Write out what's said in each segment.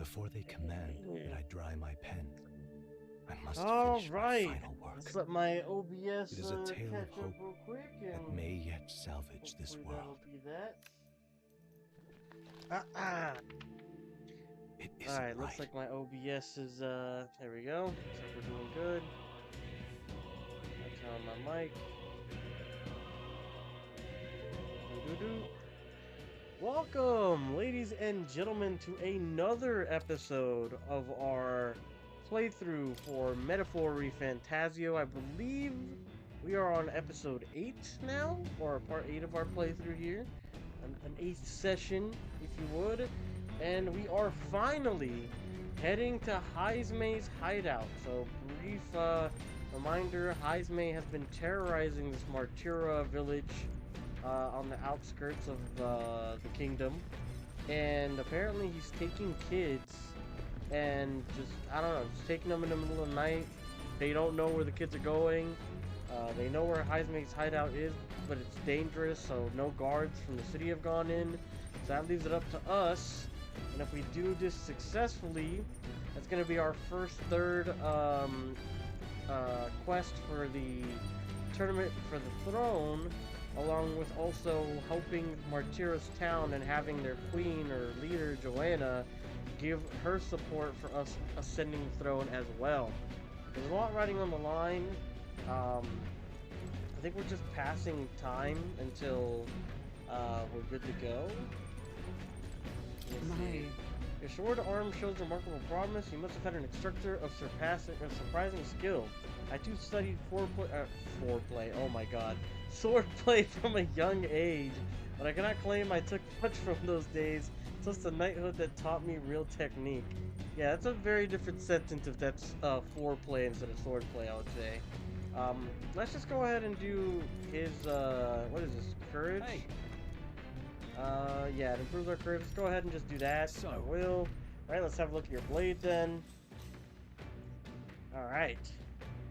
Before they command that I dry my pen, I must All finish my right. final work. Let's let my OBS It is a tale of catch up hope real quick, and that may yet salvage this hopefully world. that'll be that. Ah. It All isn't right. Looks right. like my OBS is there we go. Looks like we're doing good. I turn on my mic. Doo-doo-doo. Welcome, ladies and gentlemen, to another episode of our playthrough for Metaphor Refantazio. I believe we are on episode 8 now, or part 8 of our playthrough here. An 8th session, if you would. And we are finally heading to Heismay's hideout. So, brief reminder, Heismay has been terrorizing this Martira village on the outskirts of the kingdom, and apparently he's taking kids and just, I don't know, just taking them in the middle of the night. They don't know where the kids are going. They know where Heismay's hideout is, but it's dangerous, so no guards from the city have gone in. So that leaves it up to us, and if we do this successfully, that's going to be our third quest for the tournament for the throne, along with also helping Martira's town and having their queen or leader, Joanna, give her support for us ascending the throne as well. There's a lot riding on the line. I think we're just passing time until we're good to go. Your sword arm shows remarkable promise. You must have had an instructor of surprising skill. I too studied foreplay. Oh my god, swordplay from a young age, but I cannot claim I took much from those days. It's just the knighthood that taught me real technique. Yeah, that's a very different sentence if that's foreplay instead of swordplay, I would say. Let's just go ahead and do his what is this? Courage. Hey. Yeah, it improves our courage. Let's go ahead and just do that. So. I will. Alright, let's have a look at your blade then. Alright.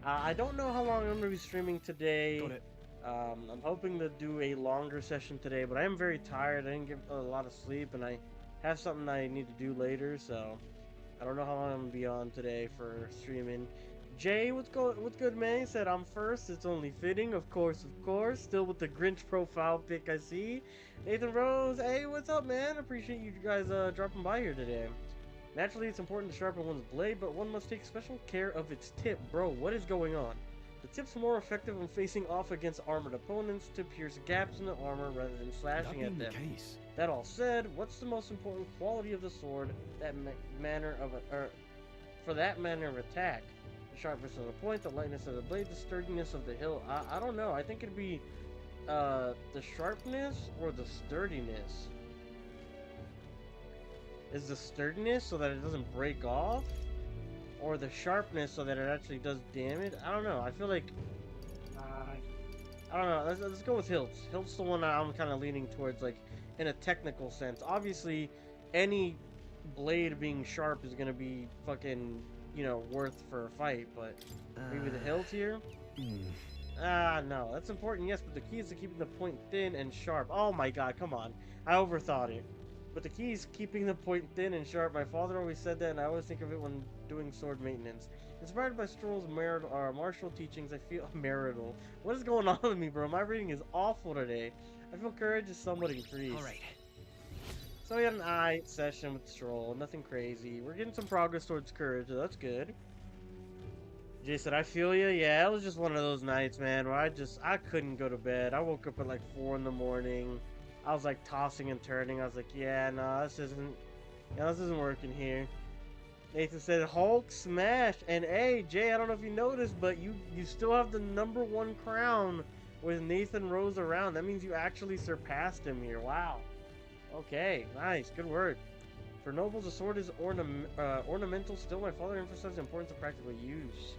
I don't know how long I'm going to be streaming today. Got it. I'm hoping to do a longer session today, but I am very tired. I didn't get a lot of sleep, and I have something I need to do later, so I don't know how long I'm going to be on today for streaming. Jay, what's good, man? He said I'm first. It's only fitting, of course, of course. Still with the Grinch profile pic, I see. Nathan Rose, hey, what's up, man? Appreciate you guys dropping by here today. Naturally, it's important to sharpen one's blade, but one must take special care of its tip. Bro, what is going on? The tip's more effective when facing off against armored opponents to pierce gaps in the armor rather than slashing at them. That all said, what's the most important quality of the sword? For that manner of attack? The sharpness of the point, the lightness of the blade, the sturdiness of the hilt. I don't know. I think it'd be the sharpness or the sturdiness. Is the sturdiness so that it doesn't break off? Or the sharpness so that it actually does damage? I don't know. I feel like... I don't know. Let's go with hilts. Hilt's the one I'm kind of leaning towards, like, in a technical sense. Obviously, any blade being sharp is going to be fucking, you know, worth for a fight, but maybe the hilt here? No. That's important, yes, but the key is to keeping the point thin and sharp. Oh my god, come on. I overthought it. But the key is keeping the point thin and sharp. My father always said that, and I always think of it when doing sword maintenance. Inspired by Strohl's martial teachings, I feel marital. What is going on with me, bro? My reading is awful today. I feel courage is somewhat increased. Alright. So we had an eye session with Strohl. Nothing crazy. We're getting some progress towards courage, so that's good. Jay said, I feel you. Yeah, it was just one of those nights, man, where I couldn't go to bed. I woke up at like 4 in the morning. I was like tossing and turning. I was like, yeah, no, this isn't working here. Nathan said, Hulk smash. And hey, Jay, I don't know if you noticed, but you still have the #1 crown with Nathan Rose around. That means you actually surpassed him here. Wow. Okay, nice. Good work. For nobles, a sword is ornamental. Still, my father emphasized the importance of practical use.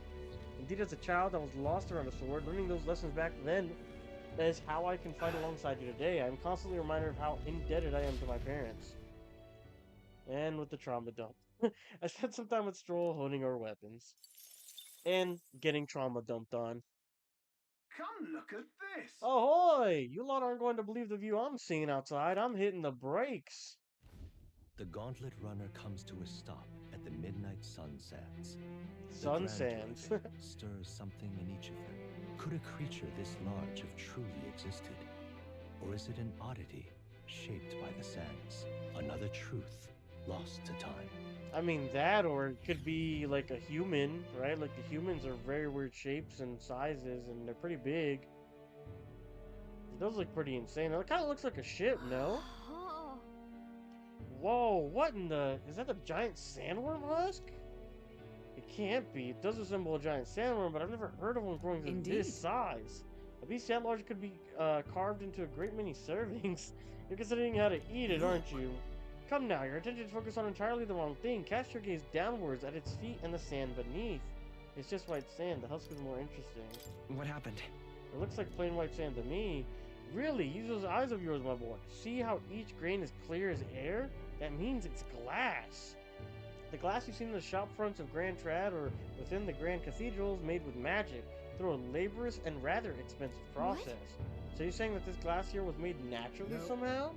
Indeed, as a child, I was lost around a sword. Learning those lessons back then is how I can fight alongside you today. I'm constantly reminded of how indebted I am to my parents. And with the trauma dump. I spent some time with Strohl honing our weapons. And getting trauma dumped on. Come look at this! Ahoy! You lot aren't going to believe the view I'm seeing outside. I'm hitting the brakes. The gauntlet runner comes to a stop at the midnight sun sands. The Sun grandeur of sands. it stirs something in each of them. Could a creature this large have truly existed? Or is it an oddity shaped by the sands? Another truth lost to time. I mean that, or it could be like a human, right? Like the humans are very weird shapes and sizes, and they're pretty big. It does look pretty insane. It kind of looks like a ship, no? Whoa, what in the... Is that a giant sandworm husk? It can't be. It does resemble a giant sandworm, but I've never heard of one growing to this size. A beast that large could be carved into a great many servings. You're considering how to eat it, aren't you? Come now, your attention is focused on entirely the wrong thing. Cast your gaze downwards at its feet and the sand beneath. It's just white sand. The husk is more interesting. What happened? It looks like plain white sand to me. Really? Use those eyes of yours, my boy. See how each grain is clear as air? That means it's glass. The glass you've seen in the shop fronts of Grand Trad or within the Grand Cathedral is made with magic through a laborious and rather expensive process. What? So you're saying that this glass here was made naturally somehow?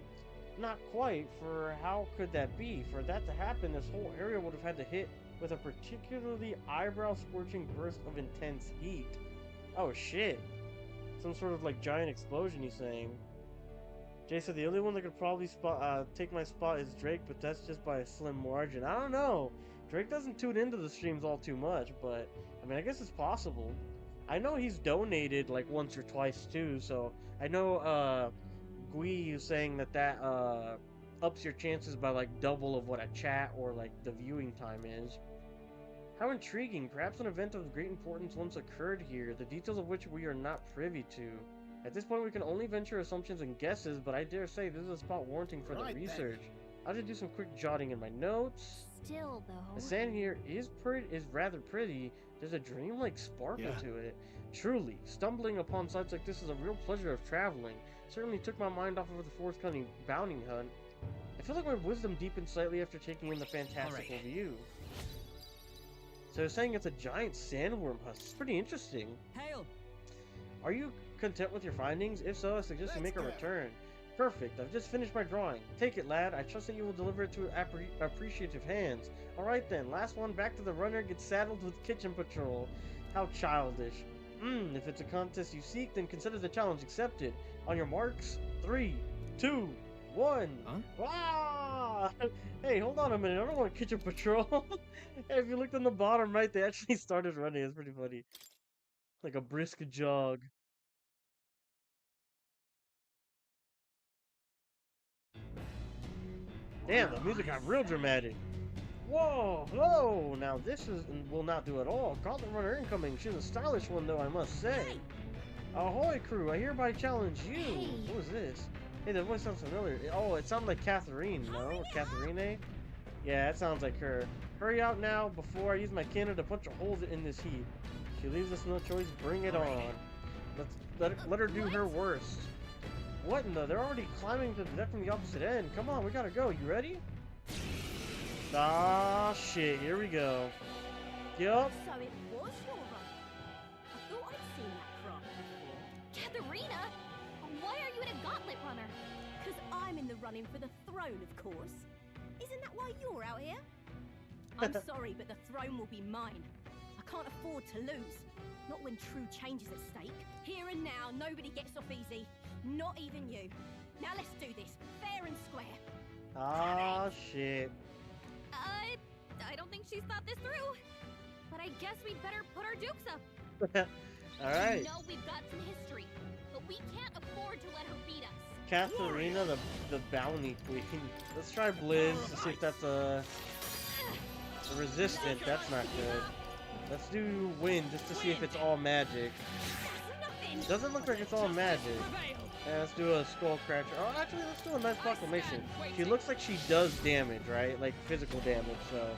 Not quite, for how could that be? For that to happen, this whole area would have had to hit with a particularly eyebrow-scorching burst of intense heat. Oh shit. Some sort of like giant explosion, he's saying. Jay said the only one that could probably take my spot is Drake, but that's just by a slim margin. I don't know. Drake doesn't tune into the streams all too much, but I mean, I guess it's possible. I know he's donated like once or twice too, so I know Gui is saying that ups your chances by like double of what a chat or like the viewing time is. How intriguing. Perhaps an event of great importance once occurred here, the details of which we are not privy to. At this point we can only venture assumptions and guesses, but I dare say this is a spot warranting for the research. I'll just do some quick jotting in my notes. Still though, the sand here is rather pretty. There's a dreamlike sparkle to it. Truly, stumbling upon sites like this is a real pleasure of traveling. Certainly took my mind off of the forthcoming bounty hunt. I feel like my wisdom deepened slightly after taking in the fantastical view. So they're saying it's a giant sandworm husk. It's pretty interesting. Hail! Are you content with your findings? If so, I suggest you make a return. Perfect. I've just finished my drawing. Take it, lad. I trust that you will deliver it to appreciative hands. Alright then, last one back to the runner gets saddled with kitchen patrol. How childish. If it's a contest you seek, then consider the challenge accepted. On your marks, 3, 2, 1. Huh? Ah! Hey, hold on a minute. I don't want kitchen patrol. Hey, if you looked on the bottom right, they actually started running. It's pretty funny. Like a brisk jog. Damn, the music got real dramatic. Whoa, whoa! Now this will not do at all. Gauntlet runner incoming. She's a stylish one, though, I must say. Ahoy, crew! I hereby challenge you. What was this? Hey, that voice sounds familiar. Oh, it sounded like Catherine, no? Or Catherine? Yeah, it sounds like her. Hurry out now before I use my cannon to punch a hole in this heat. She leaves us no choice. Bring it on. Let her do her worst. What in the? They're already climbing to the deck from the opposite end. Come on, we gotta go. You ready? Ah, shit. Here we go. Yup. So it was your run. I thought I'd seen that crop before. Katharina? Why are you in a gauntlet runner? Because I'm in the running for the throne, of course. Isn't that why you're out here? I'm sorry, but the throne will be mine. I can't afford to lose. Not when true change is at stake. Here and now, nobody gets off easy. Not even you. Now let's do this, fair and square. Ah, shit. I don't think she's thought this through. But I guess we'd better put our dukes up. Alright. I know we've got some history, but we can't afford to let her beat us. Katharina, the bounty queen. Let's try Blizz to see if that's a resistant. That's not good. Let's do Wind just to see if it's all magic. Doesn't look like it's all magic. Yeah, let's do a Skull Crusher. Oh, actually, let's do a nice Proclamation. She looks like she does damage, right? Like physical damage. So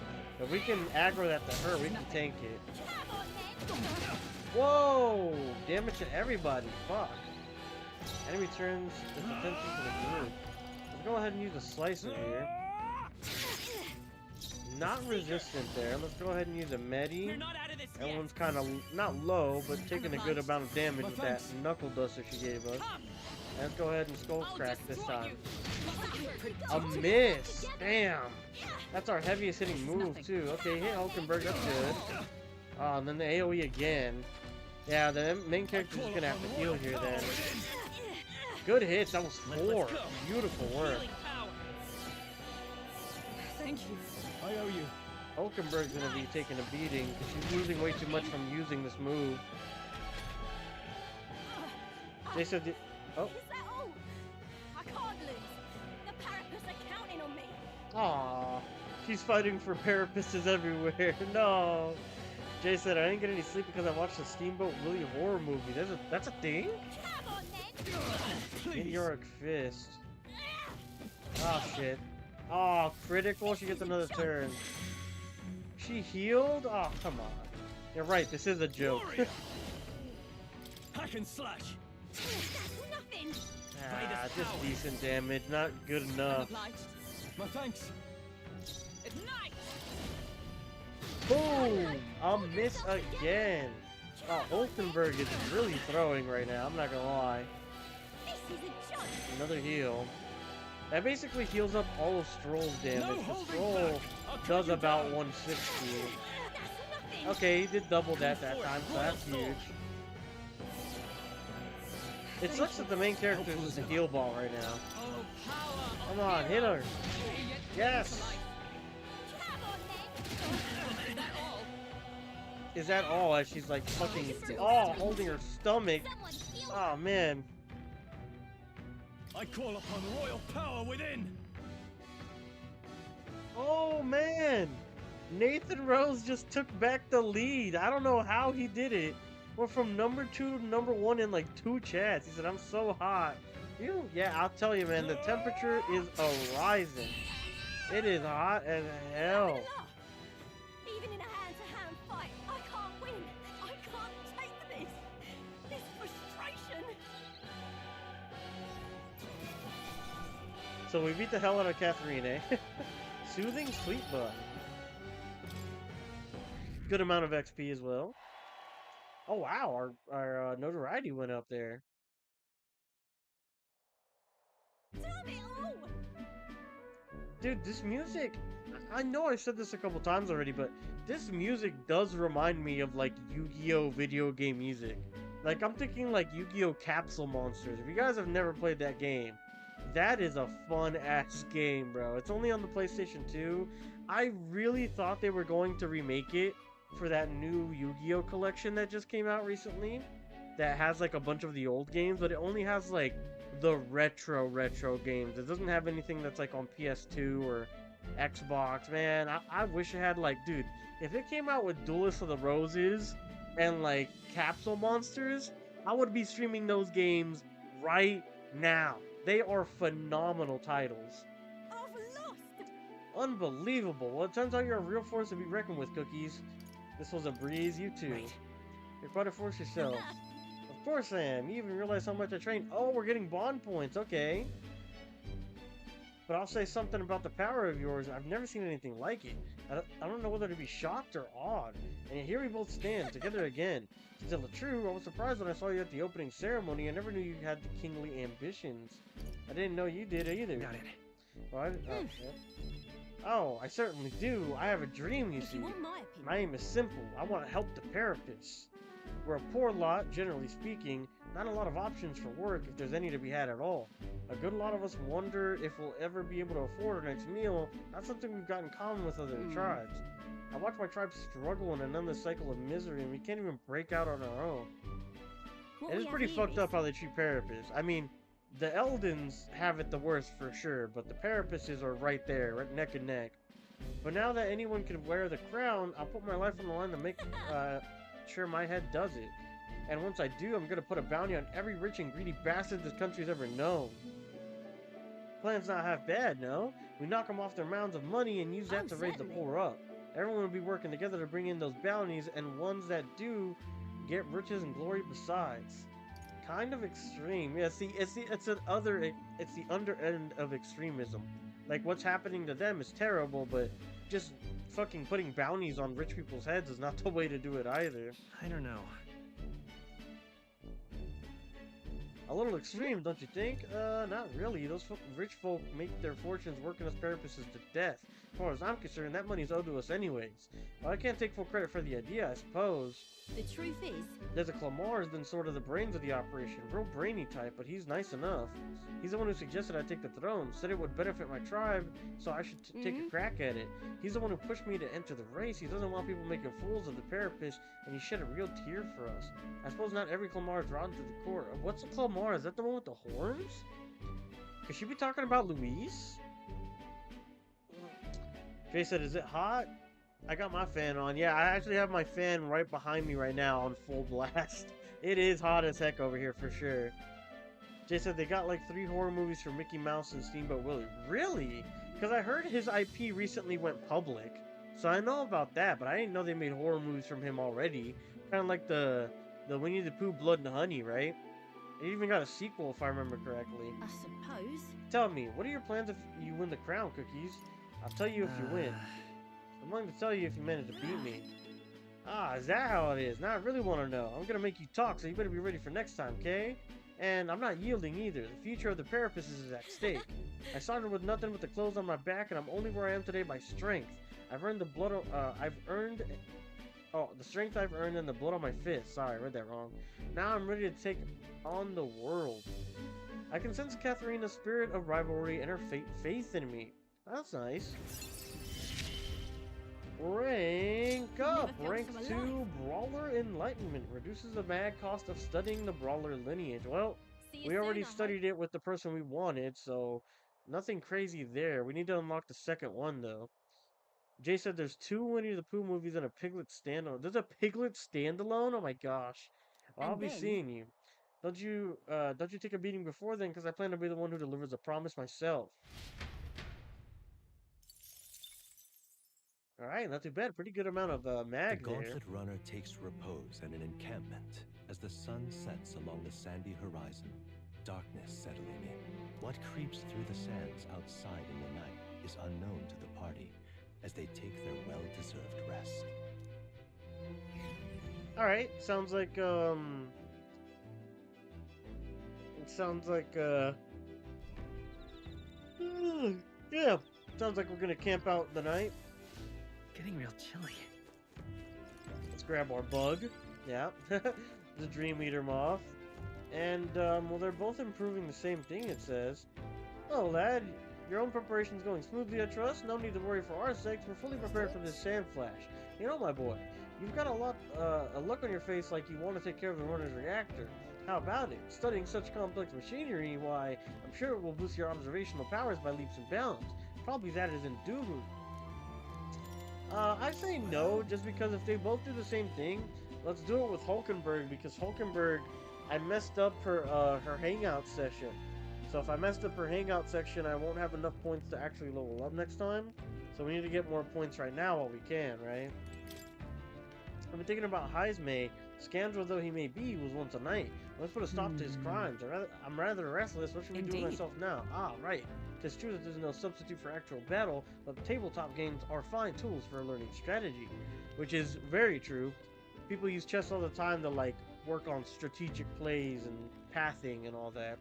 if we can aggro that to her, we can tank it. Whoa! Damage to everybody. Fuck. Enemy turns its attention to the group. Let's go ahead and use a Slicer here. Not resistant there. Let's go ahead and use a Medi. Everyone's kind of not low, but taking a good amount of damage with that Knuckle Duster she gave us. Let's go ahead and skull crack this time. A A miss! Damn! That's our heaviest hitting move too. Okay, hit Hulkenberg, that's good. Oh, and then the AoE again. Yeah, the main character's just gonna have to heal here then. Good hits, that was 4. Beautiful work. Thank you. I owe you. Hulkenberg's gonna be taking a beating because she's losing way too much from using this move. They said, oh. Is that all? I can't lose. The Parapus are counting on me. Aw, she's fighting for Parapuses everywhere. No. Jay said, I didn't get any sleep because I watched the Steamboat Willie horror movie. That's a thing? Come on then. Meteoric Fist. Oh shit. Oh, critical. She gets another turn. She healed? Oh, come on. You're right. This is a joke. Hack and slash. That's nothing. Ah, just decent damage. Not good enough. My thanks. Ignite! Boom! I'll miss again. Oh, Hulkenberg is really throwing right now. I'm not gonna lie. This is a joke. Another heal. That basically heals up all of Strohl's damage. No The holding Strohl back. I'll cut does you about down. 160. That's nothing. Okay, he did double that time, so that's huge. It sucks that the main character is just a heal ball right now. Oh, power! Come on, hit her. Yes. Come on then. Is that all? Is that all? As she's like fucking, oh, holding her stomach. Someone heal Oh man. I call upon royal power within. Oh man. Nathan Rose just took back the lead. I don't know how he did it. We're from number 2 to number 1 in like 2 chats. He said, I'm so hot. Yeah, I'll tell you, man, the temperature is a-rising. It is hot as hell. Even in a hand-to-hand fight, I can't win. I can't take this. This frustration. So we beat the hell out of Catherine, eh? Soothing Sweet Butt. Good amount of XP as well. Oh wow, our notoriety went up there. Damn it all! Dude, this music, I know I said this a couple times already, but this music does remind me of like Yu-Gi-Oh video game music. Like I'm thinking like Yu-Gi-Oh Capsule Monsters. If you guys have never played that game, that is a fun ass game, bro. It's only on the PlayStation 2. I really thought they were going to remake it for that new Yu-Gi-Oh collection that just came out recently that has like a bunch of the old games, but it only has like the retro games. It doesn't have anything that's like on PS2 or Xbox. Man, I wish it had like, dude, if it came out with Duelist of the Roses and like Capsule Monsters, I would be streaming those games right now. They are phenomenal titles. I've lost. Unbelievable. Well, it turns out you're a real force to be reckoned with, Cookies. This was a breeze, you too. Right. You're quite a force yourself. Of course I am. You even realize how much I train. Oh, we're getting bond points. Okay. But I'll say something about the power of yours. I've never seen anything like it. I don't know whether to be shocked or awed. And here we both stand, together again. Still true, I was surprised when I saw you at the opening ceremony. I never knew you had the kingly ambitions. I didn't know you did either. Got it. Well, oh, I certainly do. I have a dream, you If see. you want my opinion, My aim is simple. I want to help the Parapus. We're a poor lot, generally speaking. Not a lot of options for work, if there's any to be had at all. A good lot of us wonder if we'll ever be able to afford our next meal. Not something we've got in common with other tribes. I watch my tribe struggle in an endless cycle of misery, and we can't even break out on our own. what It we is have pretty here fucked is- up how they treat Parapus. I mean, the Eldens have it the worst for sure, but the Parapuses are right there, right neck and neck. But now that anyone can wear the crown, I'll put my life on the line to make sure my head does it. And once I do, I'm gonna put a bounty on every rich and greedy bastard this country's ever known. Plan's not half bad, no? We knock them off their mounds of money and use that Oh, to raise the certainly. poor up. Everyone will be working together to bring in those bounties, and ones that do get riches and glory besides. Kind of extreme. Yeah, see, it's the under end of extremism. Like what's happening to them is terrible, but just fucking putting bounties on rich people's heads is not the way to do it either. I don't know. A little extreme, don't you think? Not really. Those rich folk make their fortunes working as therapists to death. As far as I'm concerned, that money's owed to us anyways. Well, I can't take full credit for the idea, I suppose. The truth is, There's a Clamar has been sort of the brains of the operation. Real brainy type, but he's nice enough. He's the one who suggested I take the throne, said it would benefit my tribe, so I should take a crack at it. He's the one who pushed me to enter the race. He doesn't want people making fools of the Parapish, and he shed a real tear for us. I suppose not every Clamar is drawn to the court. What's a Clamar? Is that the one with the horns? Could she be talking about Louise? Jay said, is it hot? I got my fan on. Yeah, I actually have my fan right behind me right now on full blast. It is hot as heck over here for sure. Jay said they got like 3 horror movies for Mickey Mouse and Steamboat Willie. Really? Because I heard his IP recently went public. So I know about that, but I didn't know they made horror movies from him already. Kind of like the Winnie the Pooh Blood and Honey, right? They even got a sequel if I remember correctly. I suppose. Tell me, what are your plans if you win the crown, Cookies? I'll tell you if you win. I'm willing to tell you if you manage to beat me. Ah, is that how it is? Now I really want to know. I'm gonna make you talk, so you better be ready for next time, okay? And I'm not yielding either. The future of the Parapists is at stake. I started with nothing but the clothes on my back, and I'm only where I am today by strength. I've earned the blood. The strength I've earned and the blood on my fist. Sorry, I read that wrong. Now I'm ready to take on the world. I can sense Katharina's spirit of rivalry and her faith in me. That's nice. Rank up! Rank 2, Brawler Enlightenment. Reduces the mad cost of studying the Brawler lineage. Well, we already studied it with the person we wanted, so nothing crazy there. We need to unlock the second one, though. Jay said there's 2 Winnie the Pooh movies and a Piglet standalone. There's a Piglet standalone? Oh my gosh. Well, I'll be seeing you. Don't you take a beating before then, because I plan to be the one who delivers the promise myself. Alright, not too bad. Pretty good amount of mag The there. Gauntlet Runner takes repose in an encampment as the sun sets along the sandy horizon, darkness settling in. What creeps through the sands outside in the night is unknown to the party as they take their well-deserved rest. Alright, sounds like, it sounds like, yeah, sounds like we're gonna camp out the night. Getting real chilly. Let's grab our bug. Yeah. The Dream Eater Moth. And, well, they're both improving the same thing, it says. Oh, lad, your own preparation's going smoothly, I trust. No need to worry for our sakes. We're fully prepared for this sand flash. You know, my boy, you've got a look on your face like you want to take care of the runner's reactor. How about it? Studying such complex machinery, why, I'm sure it will boost your observational powers by leaps and bounds. Probably that is indubitably. I say no, just because if they both do the same thing, let's do it with Hulkenberg, because Hulkenberg, I messed up her hangout session. So if I messed up her hangout section, I won't have enough points to actually level up next time. So we need to get more points right now while we can, right? I've been thinking about Heismay. Scoundrel though he may be, he was once a knight. Let's put a stop to his crimes. I'm rather restless. What should we do with myself now? Ah, right. It's true that there's no substitute for actual battle, but tabletop games are fine tools for learning strategy. Which is very true. People use chess all the time to, like, work on strategic plays and pathing and all that.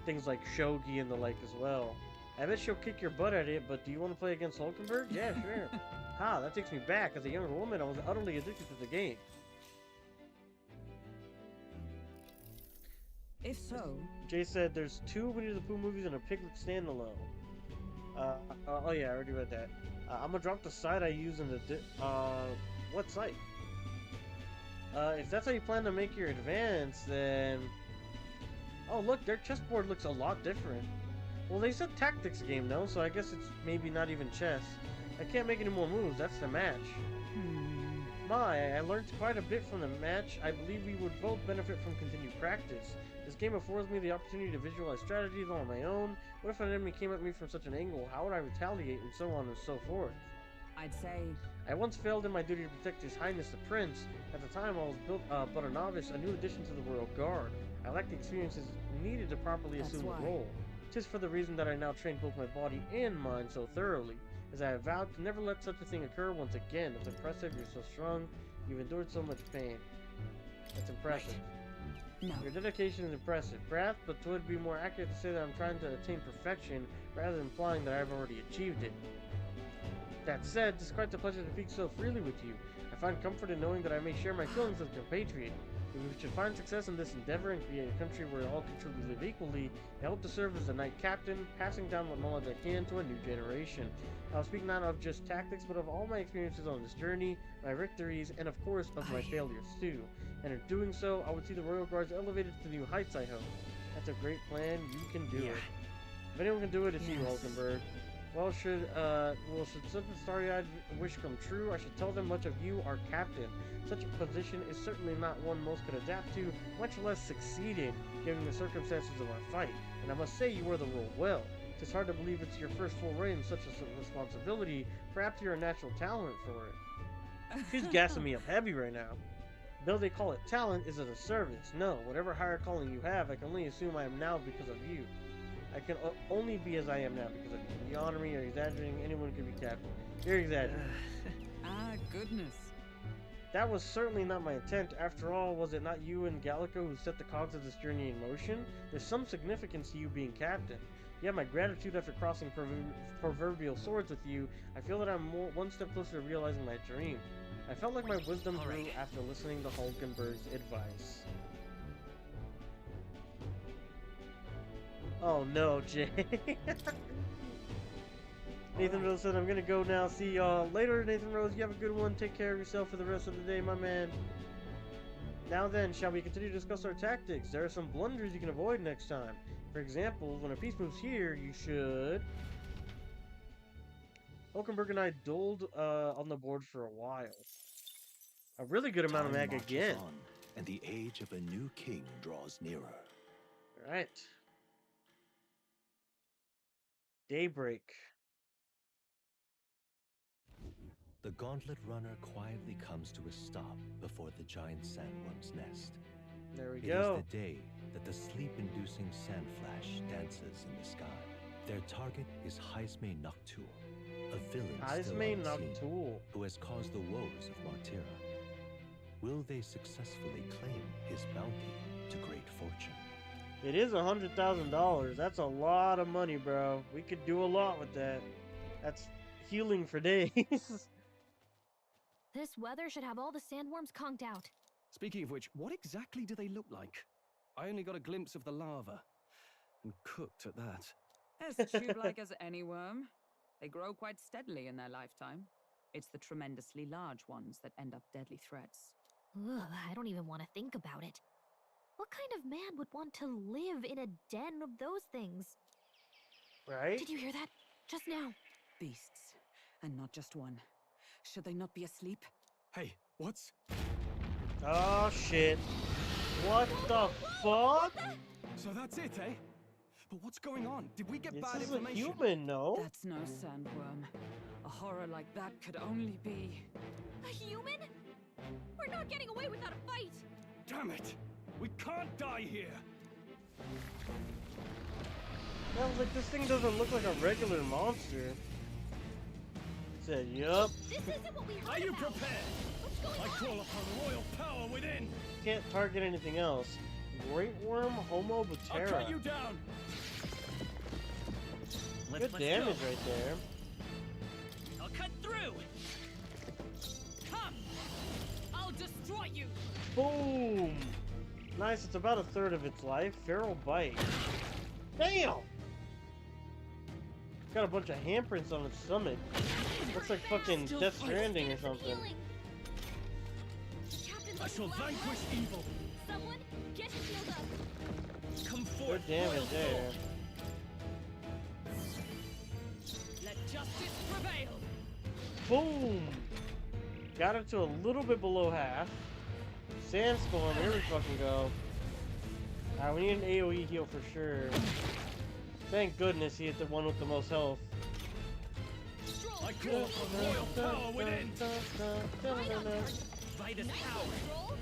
Things like shogi and the like as well. I bet she'll kick your butt at it, but do you want to play against Hulkenberg? Yeah, sure. Ha, that takes me back. As a younger woman, I was utterly addicted to the game. If so, Jay said there's 2 Winnie the Pooh movies and a Piglet standalone. Oh yeah, I already read that. I'm gonna drop the site I use in the what site? If that's how you plan to make your advance, then... Oh look, their chessboard looks a lot different. Well, they said tactics game though, so I guess it's maybe not even chess. I can't make any more moves, that's the match. My, I learned quite a bit from the match. I believe we would both benefit from continued practice. This game affords me the opportunity to visualize strategies on my own. What if an enemy came at me from such an angle? How would I retaliate, and so on and so forth? I'd say I once failed in my duty to protect His Highness the Prince. At the time, I was but a novice, a new addition to the Royal Guard. I lacked the experiences needed to properly assume the role. 'Tis for the reason that I now train both my body and mind so thoroughly, as I have vowed to never let such a thing occur once again. It's impressive, you're so strong, you've endured so much pain. That's impressive. No. Your dedication is impressive, perhaps, but it would be more accurate to say that I'm trying to attain perfection rather than implying that I've already achieved it. That said, it's quite a pleasure to speak so freely with you. I find comfort in knowing that I may share my feelings with your compatriot. If we should find success in this endeavor and create a country where all can truly live equally, I hope to serve as a knight captain, passing down what knowledge I can to a new generation. I'll speak not of just tactics, but of all my experiences on this journey, my victories, and of course of my failures too. And in doing so, I would see the Royal Guards elevated to new heights, I hope. That's a great plan, you can do it. If anyone can do it, it's you, Hulkenberg. Well, should such a starry-eyed wish come true, I should tell them much of you, our captain. Such a position is certainly not one most could adapt to, much less succeed in, given the circumstances of our fight. And I must say you wear the role well. It's hard to believe it's your first foray in such a responsibility. Perhaps you're a natural talent for it. She's gassing me up heavy right now. Though they call it talent, is it a service? No, whatever higher calling you have, I can only assume I am now because of you. I can only be as I am now because of you. You honor me, you're exaggerating, anyone can be captain. You're exaggerating. Goodness. That was certainly not my intent. After all, was it not you and Gallico who set the cogs of this journey in motion? There's some significance to you being captain. You have my gratitude after crossing proverbial swords with you. I feel that I'm one step closer to realizing my dream. I felt like my wisdom grew after listening to Hulkenberg's advice. Oh no, Jay. Nathan Rose said, I'm gonna go now. See y'all later, Nathan Rose. You have a good one. Take care of yourself for the rest of the day, my man. Now then, shall we continue to discuss our tactics? There are some blunders you can avoid next time. For example, when a piece moves here, you should... Hulkenberg and I doled on the board for a while. A really good amount of mag again. On, and the age of a new king draws nearer. Alright. Daybreak. The gauntlet runner quietly comes to a stop before the giant sandworm's nest. There we It go. is the day that the sleep-inducing sand flash dances in the sky. Their target is Heismay Noctul, a villain still Heismay unseen, Noctul. who has caused the woes of Martira. Will they successfully claim his bounty to great fortune? It is $100,000. That's a lot of money, bro. We could do a lot with that. That's healing for days. This weather should have all the sandworms conked out. Speaking of which, what exactly do they look like? I only got a glimpse of the lava. And cooked at that. As tube-like as any worm. They grow quite steadily in their lifetime. It's the tremendously large ones that end up deadly threats. Ugh, I don't even want to think about it. What kind of man would want to live in a den of those things? Right? Did you hear that? Just now. Beasts. And not just one. Should they not be asleep? Hey, what's... Oh, shit. What the fuck? So that's it, eh? But what's going on? Did we get bad This is a information? human, no? That's no sandworm. A horror like that could only be... A human? We're not getting away without a fight. Damn it! We can't die here! I was like, this thing doesn't look like a regular monster. Said, yup. This isn't what we heard Are you about. prepared? What's going I on? call upon royal power within! Can't target anything else. Great Worm Homo I'll Butera. cut you down! Good damage right there. I'll cut through! Come! I'll destroy you! Boom! Nice, it's about a third of its life. Feral Bite. Damn! Got a bunch of handprints on its stomach. Looks like fucking Death Stranding or something. I shall vanquish evil! Someone get him healed up. Come forth, Good damage royal there. soul. Let justice prevail! Boom! Got it to a little bit below half. Sandstorm, here we fucking go. Alright, we need an AoE heal for sure. Thank goodness he hit the one with the most health. I call upon royal power within! By this power,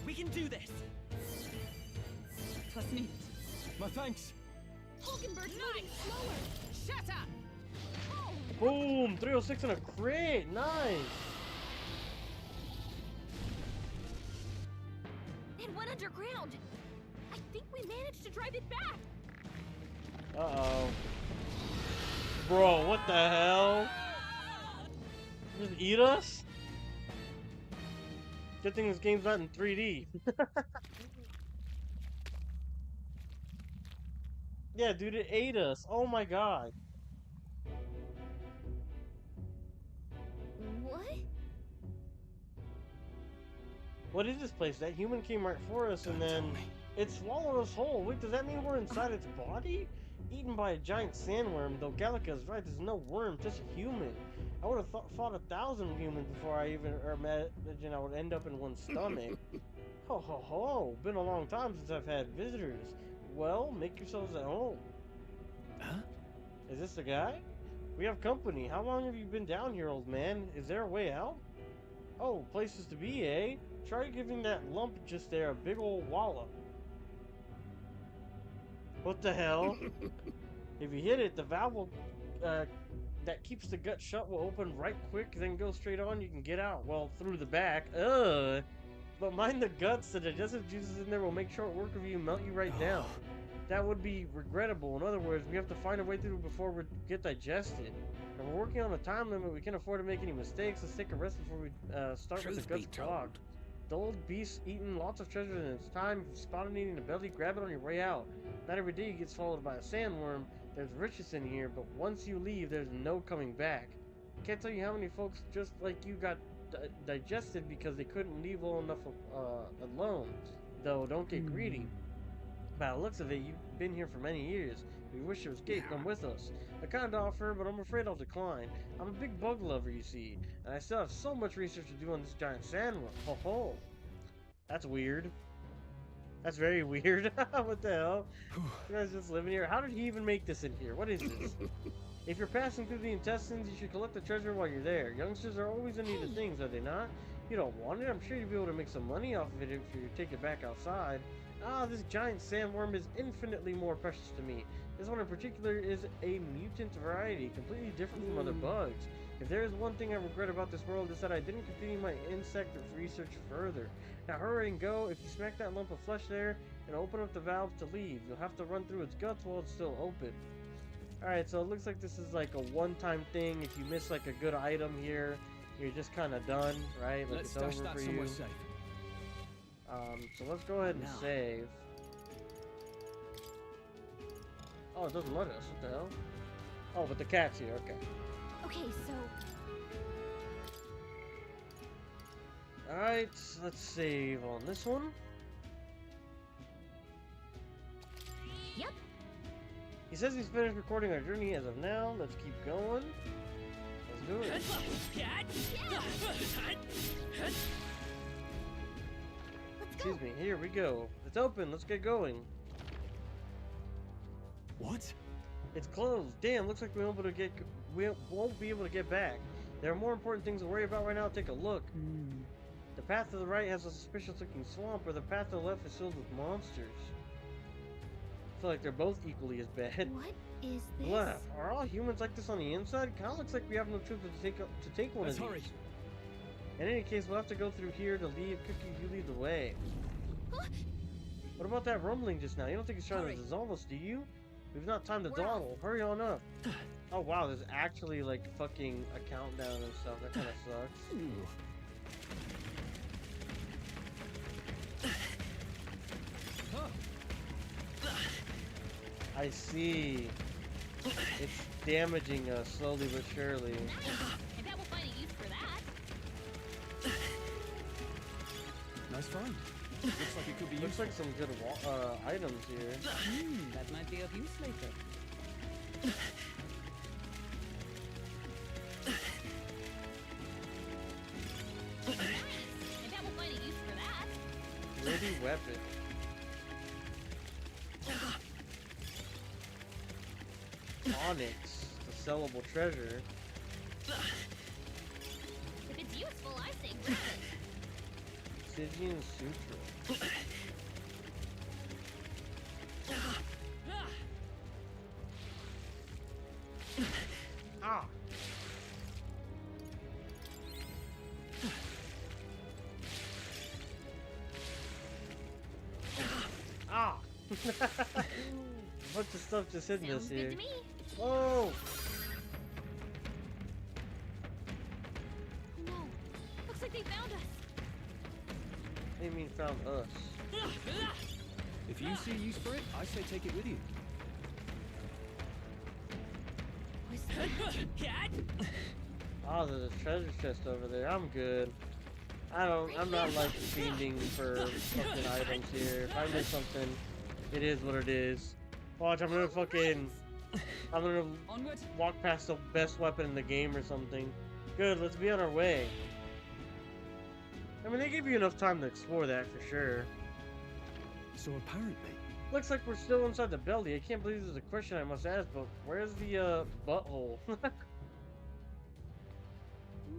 we can do this. Trust me. My thanks! Hulkenberg's moving slower. Shut up! Oh, Boom! 306 and a crit! Nice! and what got underground. I think we managed to drive it back. Uh-oh. Bro, what the hell? Just eat us? Good thing this game's not in 3D. Yeah, dude, it ate us. Oh my god. What? What is this place? That human came right for us and then it swallowed us whole. Wait, does that mean we're inside its body? Eaten by a giant sandworm, though Gallica is right, there's no worm, just a human. I would have fought 1,000 humans before I even imagine I would end up in one's stomach. Ho ho ho, been a long time since I've had visitors. Well, make yourselves at home. Huh? Is this the guy? We have company. How long have you been down here, old man? Is there a way out? Oh, places to be, eh? Try giving that lump just there a big old wallop. What the hell? If you hit it, the valve will, that keeps the gut shut will open right quick, then go straight on. You can get out. Well, through the back. Ugh. But mind the guts. The digestive juices in there will make short work of you and melt you right down. That would be regrettable. In other words, we have to find a way through before we get digested. And we're working on a time limit. We can't afford to make any mistakes. Let's take a rest before we start with the guts clogged. The old beast's eaten lots of treasure in its time. If you spot it eating a belly, grab it on your way out. Not every day you get swallowed by a sandworm. There's riches in here, but once you leave, there's no coming back. Can't tell you how many folks just like you got digested because they couldn't leave well enough alone. Though, don't get greedy. By the looks of it, you've been here for many years. If you wish to escape, come with us. I kind of offer, but I'm afraid I'll decline. I'm a big bug lover, you see, and I still have so much research to do on this giant sandworm. Ho ho! That's weird. That's very weird. What the hell? You guys just living here? How did he even make this in here? What is this? If you're passing through the intestines, you should collect the treasure while you're there. Youngsters are always in need of things, are they not? You don't want it? I'm sure you'll be able to make some money off of it if you take it back outside. Ah, this giant sandworm is infinitely more precious to me. This one in particular is a mutant variety, completely different from other bugs. If there is one thing I regret about this world, is that I didn't continue my insect research further. Now hurry and go. If you smack that lump of flesh there and open up the valve to leave, you'll have to run through its guts while it's still open. Alright, so it looks like this is like a one-time thing. If you miss like a good item here, you're just kind of done, right? Like it's over for you. Safe. So let's go ahead and save. Oh, it doesn't let us. What the hell? Oh, but the cat's here. Okay. Okay, so Alright, let's save on this one. Yep. He says he's finished recording our journey as of now. Let's keep going. Let's do it. Excuse me, here we go. It's open, let's get going. What? It's closed. Damn, looks like we won't be able to get back. There are more important things to worry about right now. Take a look. The path to the right has a suspicious looking swamp, where the path to the left is filled with monsters. I feel like they're both equally as bad. what is this? Blah. Are all humans like this on the inside? Kinda looks like we have no choice but to take one Let's of hurry. these. In any case, we'll have to go through here to leave. Cookie, you lead the way. Huh? What about that rumbling just now? You don't think it's trying Hurry. to dissolve us, do you? We've not time to We're off. dawdle. Hurry on up. Oh wow, there's actually like fucking a countdown and stuff. That kind of sucks. I see. It's damaging us slowly but surely. Nice. I bet we'll find a use for that. Nice find. Looks like it could be Looks useful. like some good items here. That might be of use later. Nice. I bet we'll find a use for that. Ready weapon. Onyx, the sellable treasure. If it's useful, I say grab it. Stygian Sutra. Ah! Bunch of stuff just hitting Sounds us good here. to me. Whoa! Oh no. Looks like they found us. What do you mean found us? If you see use for it, I say take it with you. Oh, there's a treasure chest over there. I'm good. I'm not like fiending for fucking items here. If I miss something, it is what it is. Watch, I'm gonna Onward. walk past the best weapon in the game or something. Good, let's be on our way. I mean, they give you enough time to explore that for sure. So apparently, Looks like we're still inside the belly. I can't believe this is a question I must ask, but where's the butthole?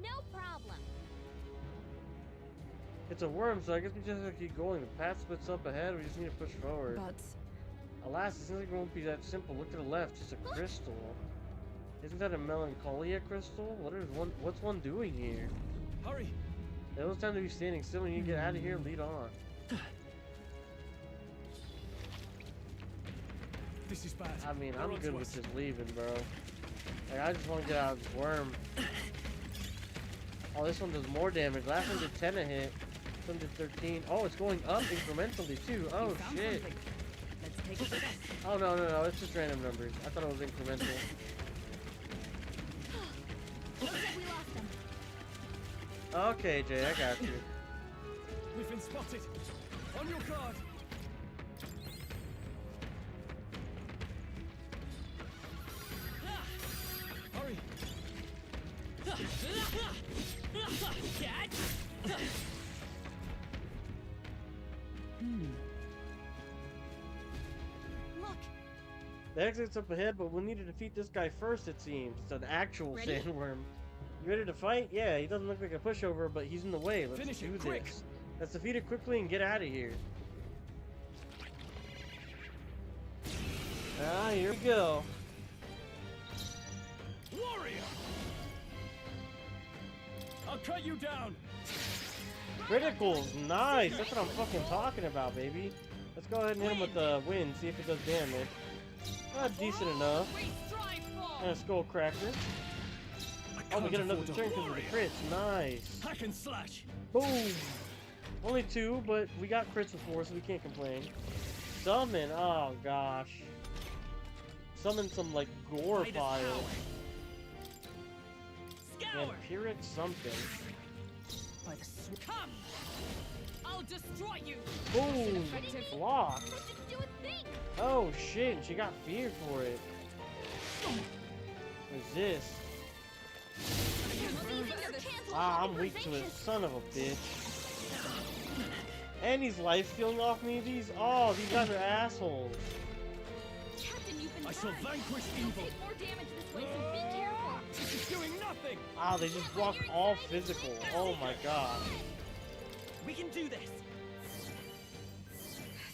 No problem. It's a worm, so I guess we just have to keep going. The path splits up ahead, we just need to push forward. But Alas, it seems like it won't be that simple. Look to the left, it's a crystal. Isn't that a melancholia crystal? What's one doing here? hurry. It was time to be standing still. When you get out of here, lead on. This is bad. I mean, They're I'm onto good us. with just leaving, bro. Like, I just want to get out of this worm. Oh, this one does more damage. Last one did 10 a hit. This one did 13. Oh, it's going up incrementally too. Oh we found shit. something. Let's take a step. Oh no, it's just random numbers. I thought it was incremental. Looks like we lost them. Okay, Jay, I got you. We've been spotted. On your guard. Hurry. Look, The exit's up ahead, but we'll need to defeat this guy first, it seems. It's an actual Ready? sandworm. You ready to fight? Yeah, he doesn't look like a pushover, but he's in the way. Let's Finish do it, quick. this. Let's defeat it quickly and get out of here. Ah, here we go. Warrior. I'll cut you down. Criticals, nice. That's what I'm fucking talking about, baby. Let's go ahead and hit him with the wind, see if it does damage. Decent enough. And a skull cracker. I Oh, we can't get another afford a turn because of the warrior. crits. Nice. Hack and slash. Boom. Only 2, but we got crits before, so we can't complain. Summon. Oh gosh. Summon some like gore Hide as pile. Scour. Vampiric something. By the Come. I'll destroy you. Boom. Block. that didn't do a thing. Oh shit, and she got feared for it. Resist. Ah, I'm weak to it, son of a bitch. And he's life stealing off me. These guys are assholes. Captain, you've been I shall burned. vanquish You'll evil. take more damage this way, so be careful. This is doing nothing. Ah, they just block all physical. Oh my god. We can do this.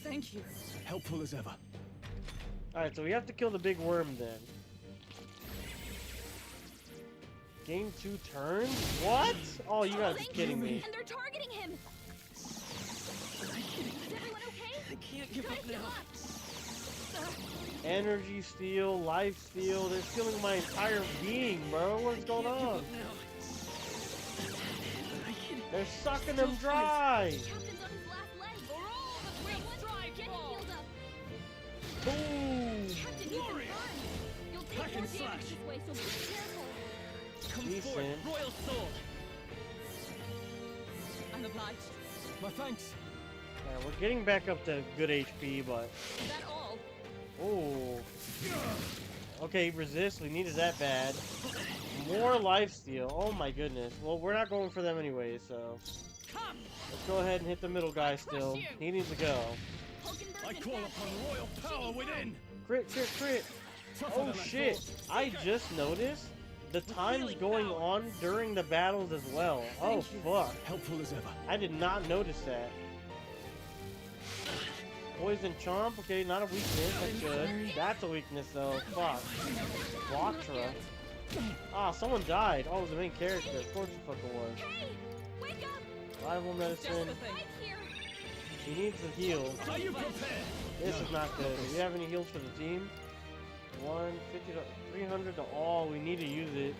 Thank you. Helpful as ever. Alright, so we have to kill the big worm then. Gain 2 turns? What? Oh, you gotta be Thank kidding you. me. And they're targeting him. Is everyone okay? I can't give Guys, up get now. up. Energy steal, life steal. They're stealing my entire being, bro. What's going Can't give on? up now. I can They're sucking them Still fight. dry. Captain's on his last leg. For all the great strive Get him fall. healed up. Boom. Captain, you've been Warrior. burned. You'll take Hack more and damage slash. this way, so be careful. Come Decent. forward, royal sword. I'm obliged. My thanks. Yeah, we're getting back up to good HP, but Is that all? oh. Okay, resist. We needed that bad. More life steal. Oh my goodness. Well, we're not going for them anyway, so Come. let's go ahead and hit the middle guy still. you. He needs to go. Hulkenberg I and call Fast upon Face. royal power within. Crit, crit, crit. Tougher Oh than I shit. thought. I just noticed the time's healing going power. on during the battles as well. Oh fuck. Helpful as ever. I did not notice that. Poison Chomp, okay, not a weakness, that's good. That's a weakness though, fuck. Martira. Ah, someone died. Oh, it was the main character. Of course it fucking was. Hey, wake up! Rival Just medicine. the thing. Right here. He needs a heal. Are you prepared? This is not good. Do we have any heals for the team? 150 to 300 to all. We need to use it.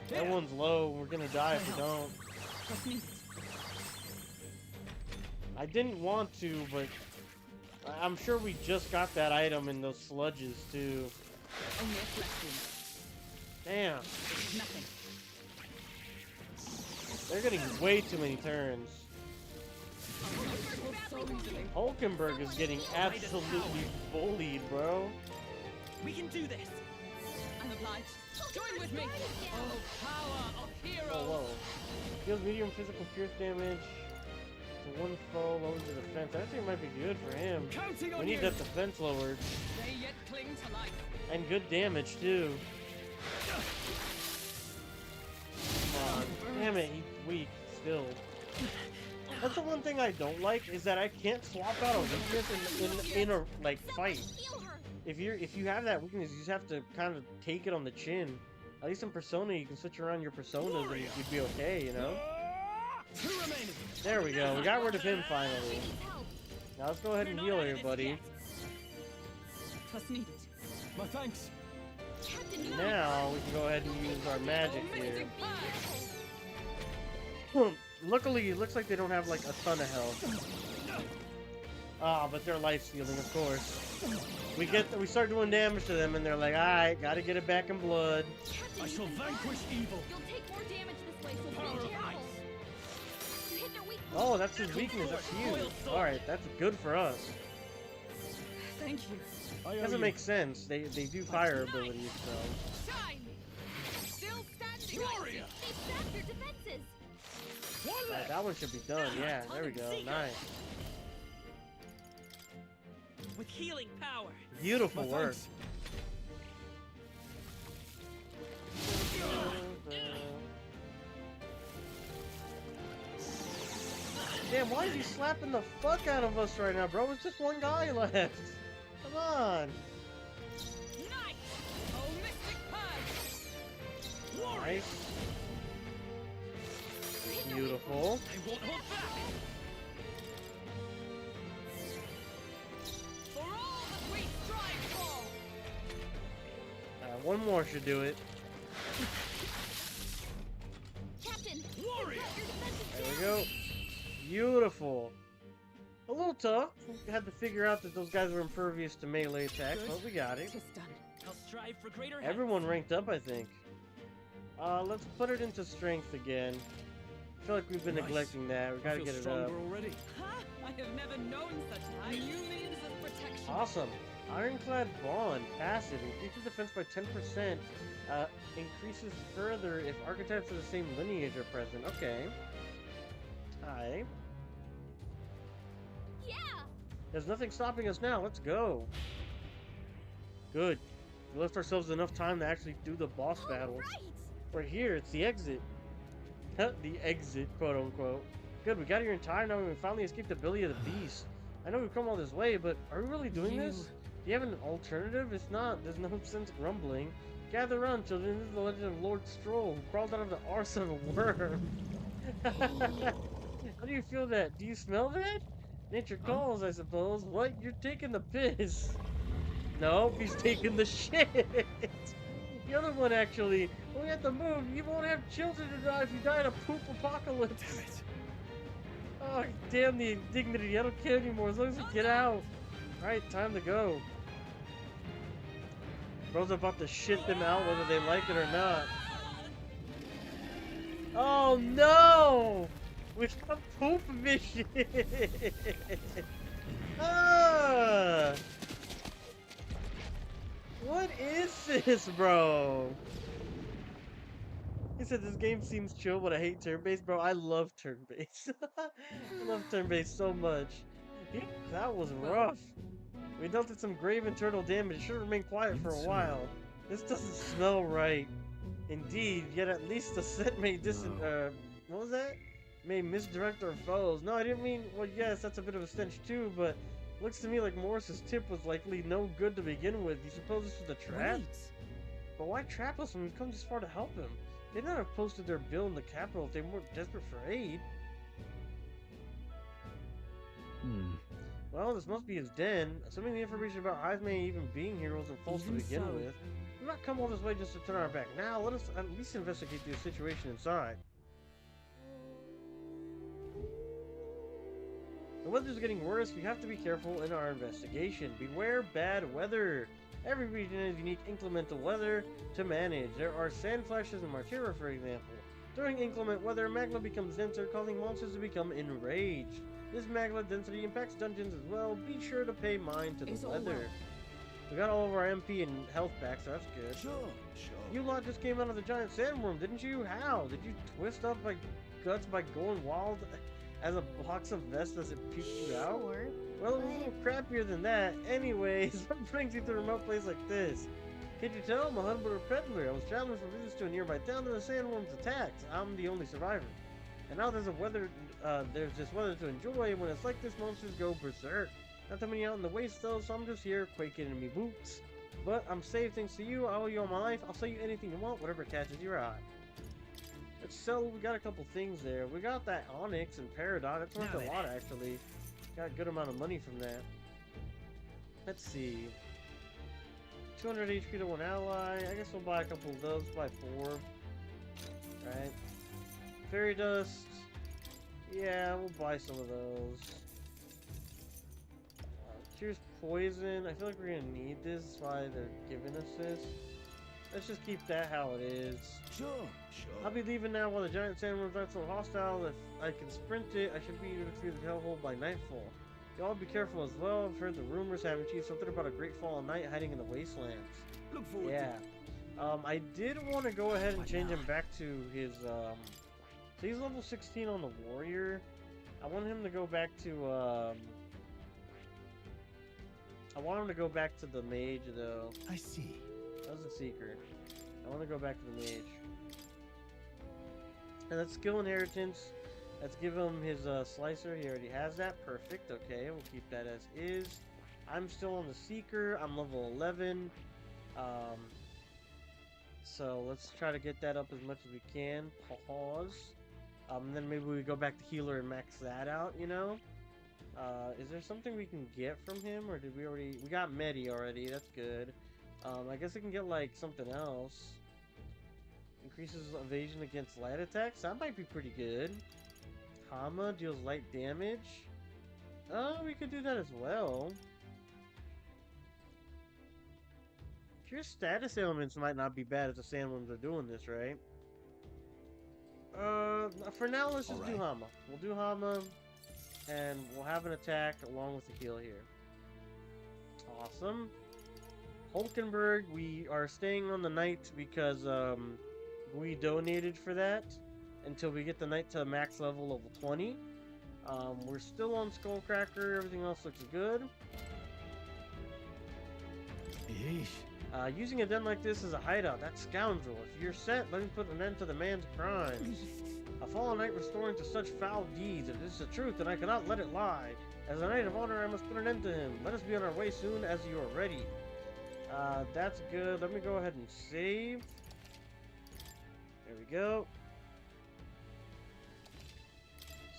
That one's low. We're gonna die if we don't. Trust me. I didn't want to, but I'm sure we just got that item in those sludges too. Only a flesh wound. Damn. This is nothing. They're getting way too many turns. So easily. Hulkenberg is getting absolutely bullied, bro. We can do this. I'm obliged. Join with me. Oh, power of heroes. Oh, whoa. Deals medium physical pierce damage to one foe, lowers the defense. I think it might be good for him. Counting We on need you. that defense lowered. They yet cling to life. And good damage, too. Come on. Damn it, he's weak still. That's the one thing I don't like, is that I can't swap out a weakness in a like fight. If you have that weakness, you just have to kind of take it on the chin. At least in Persona, you can switch around your personas and you'd be okay, you know? Two remaining. There we go. We got rid of him finally. Now let's go ahead and heal here, buddy. Trust needed. My thanks. Now we can go ahead and use our magic here. Luckily, it looks like they don't have like a ton of health. Ah, but they're life stealing, of course. We start doing damage to them, and they're like, "Alright, gotta get it back in blood." I shall vanquish evil. You'll take more damage this way, so Power be of careful. ice. You hit their weak Oh, that's his weakness. That's huge. Alright, that's good for us. Thank you. I owe Doesn't you. make sense. They do fire abilities, so. Shine! Still standing! Gloria! They sapped your defenses! One Alright, left. that one should be done. Yeah, there we go. Nice. With healing power. Beautiful My work. thanks. Damn, why is he slapping the fuck out of us right now, bro? It's just one guy left. Come on. Nice. Oh, mystic purge. Nice. Beautiful. I won't hold back. For all that we strive for. One more should do it. Captain! Warrior! Your defenses There we go. Beautiful. A little tough. We had to figure out that those guys were impervious to melee attacks, but we got it. Just done. I'll strive for greater heights. Everyone ranked up, I think. Let's put it into strength again. I feel like we've been Nice. neglecting that. We I gotta feel get it up. stronger already. Ha! I have never known such high. New means of protection. Awesome. Ironclad Bond. Passive. Increases defense by 10%. Increases further if archetypes of the same lineage are present. Okay. Hi. Yeah! There's nothing stopping us now. Let's go. Good. We left ourselves enough time to actually do the boss battles. Right! Right here, it's the exit. The exit, quote unquote. Good, we got here in time now. We finally escaped the belly of the beast. I know we've come all this way, but are we really doing this? Do you have an alternative? If not, there's no sense grumbling. Gather around, children. This is the legend of Lord Strohl, who crawled out of the arse of a worm. How do you feel that? Do you smell that? Nature calls, I suppose. What? You're taking the piss. No, he's taking the shit. The other one, actually. We have to move. You won't have children to die if you die in a poop apocalypse. Damn it. Oh, damn the indignity. I don't care anymore as long as we get out. Alright, time to go. Bro's about to shit them out whether they like it or not. Oh no! We got a poop mission! Ah! What is this, bro? He said this game seems chill, but I hate turn-based. Bro, I love turn-based. I love turn-based so much. That was rough. We dealt it some grave internal damage. Should have remained quiet for a while. This doesn't smell right. Indeed, yet at least the set may what was that? May misdirect our foes. No, I didn't mean, well, yes, that's a bit of a stench too, but looks to me like Morris's tip was likely no good to begin with. You suppose this was a trap? Wait. But why trap us when we've come this far to help him? They'd not have posted their bill in the capital if they weren't desperate for aid. Well, this must be his den. Assuming the information about Heismay even being here wasn't false to Even begin so. with. We've not come all this way just to turn our back. Now, let us at least investigate the situation inside. The weather's getting worse. We have to be careful in our investigation. Beware bad weather. Every region has unique inclement weather to manage. There are sand flashes in Martira, for example. During inclement weather, magma becomes denser, causing monsters to become enraged. This magma density impacts dungeons as well. Be sure to pay mind to the It's all weather. well. We got all of our MP and health back, so that's good. Sure. You lot just came out of the giant sandworm, didn't you? How? Did you twist up my guts by going wild as a box of vests as it peeked you out? Sure. Well, it was a little crappier than that. Anyways, what brings you to a remote place like this? Can't you tell? I'm a humble peddler. I was traveling from visits to a nearby town and the sandworms attacked. I'm the only survivor. And now there's this weather to enjoy. When it's like this, monsters go berserk. Not too many out in the waste though, so I'm just here quaking in me boots. But I'm safe thanks to you. I owe you all my life. I'll sell you anything you want, whatever catches your eye. Let's sell. We got a couple things there. We got that onyx and peridot. It's worth a lot actually. Got a good amount of money from that. Let's see. 200 HP to one ally. I guess we'll buy a couple of those. Buy 4. Right. Fairy dust. Yeah, we'll buy some of those. Here's poison. I feel like we're gonna need this. That's why they're giving us this. Let's just keep that how it is. Sure. I'll be leaving now while the giant sandworms aren't so hostile. If I can sprint it, I should be able to clear the hellhole by nightfall. Y'all be careful as well. I've heard the rumors, haven't you? Something about a great fall of night hiding in the wastelands. Look forward Yeah. I did want to go ahead and change him back to his, so he's level 16 on the warrior. I want him to go back to, I want him to go back to the mage, though. I see. That was a secret. I want to go back to the mage. And that's skill inheritance. Let's give him his slicer. He already has that. Perfect. Okay, we'll keep that as is. I'm still on the seeker. I'm level 11. So let's try to get that up as much as we can. Pause. Then maybe we go back to healer and max that out, you know? Is there something we can get from him, or did we already... We got Medi already, that's good. I guess I can get, like, something else. Increases evasion against light attacks? That might be pretty good. Hama deals light damage. Oh, we could do that as well. Pure status elements might not be bad if the sandworms are doing this, right? For now, let's just do Hama. We'll do Hama, and we'll have an attack along with the heal here. Awesome. Hulkenberg, we are staying on the knight because we donated for that until we get the knight to max level 20. We're still on Skullcracker. Everything else looks good. Yeesh. Using a den like this as a hideout, that scoundrel. If you're set, let me put an end to the man's crimes. A fallen knight restoring to such foul deeds. If this is the truth, then I cannot let it lie. As a knight of honor, I must put an end to him. Let us be on our way soon as you are ready. That's good. Let me go ahead and save. There we go.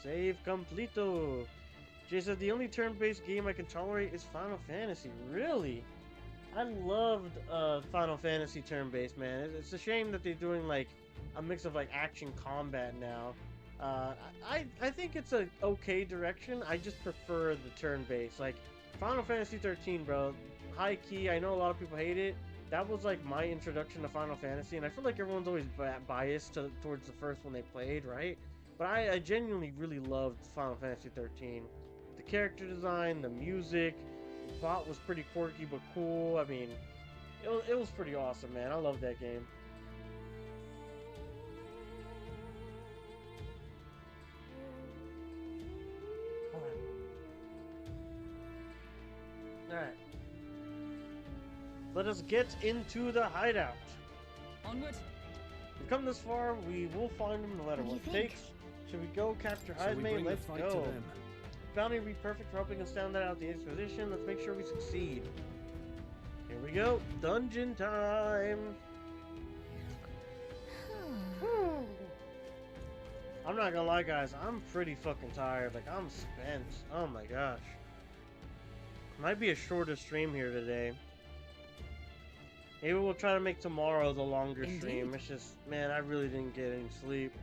Save completo. Jay said the only turn-based game I can tolerate is Final Fantasy. Really? I loved Final Fantasy turn-based, man. It's a shame that they're doing like a mix of like action combat now. I think it's a okay direction. I just prefer the turn-based. Like Final Fantasy 13, bro. High key. I know a lot of people hate it. That was like my introduction to Final Fantasy, and I feel like everyone's always biased towards the first one they played, right? But I genuinely really loved Final Fantasy 13. The character design, the music, the plot was pretty quirky but cool. I mean, it was pretty awesome, man. I love that game. Alright. Let us get into the hideout. Onward. We've come this far, we will find him no matter What what do it you takes. Should we go capture So we Heismay? bring the Let's fight go. to them. Bounty will be perfect for helping us down that out the exposition. Let's make sure we succeed. Here we go. Dungeon time. I'm not gonna lie, guys. I'm pretty fucking tired. Like, I'm spent. Oh my gosh. Might be a shorter stream here today. Maybe we'll try to make tomorrow the longer stream. It's just, man, I really didn't get any sleep.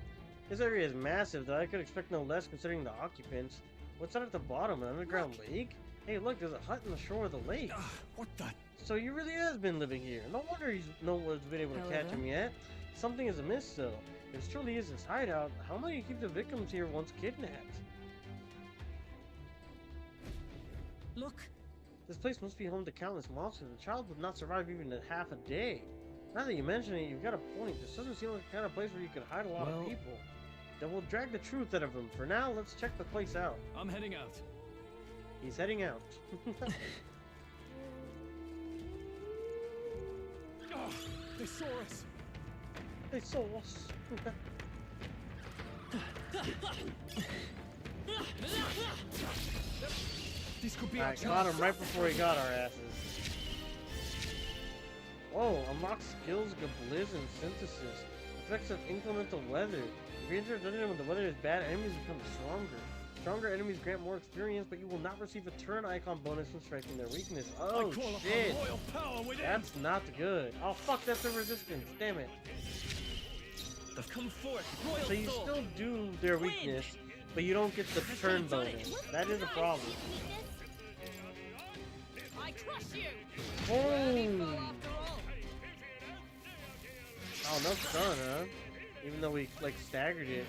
This area is massive, though. I could expect no less considering the occupants. What's that at the bottom? An underground lake? Hey, look, there's a hut in the shore of the lake. What the? So he really has been living here. No wonder no one's been able to catch him yet. Something is amiss, though. If this truly is his hideout, how might he keep the victims here once kidnapped? Look. This place must be home to countless monsters. A child would not survive even a half a day. Now that you mention it, you've got a point. This doesn't seem like the kind of place where you could hide a lot of people. Then we'll drag the truth out of him. For now, let's check the place out. I'm heading out. He's heading out. Oh, they saw us. They saw us. This could be I got him right before he got our asses. Whoa, unlock skills, Gabliz, and synthesis. Effects of inclement weather. If you enter a dungeon when the weather is bad, enemies become stronger. Stronger enemies grant more experience, but you will not receive a turn icon bonus from striking their weakness. Oh shit! That's not good. Oh fuck, that's a resistance. Damn it. Come forth, royal So you soul. still do their weakness, but you don't get the turn bonus. That is a problem. I crush you. Oh! Oh, no stun, huh? Even though we, like, staggered it.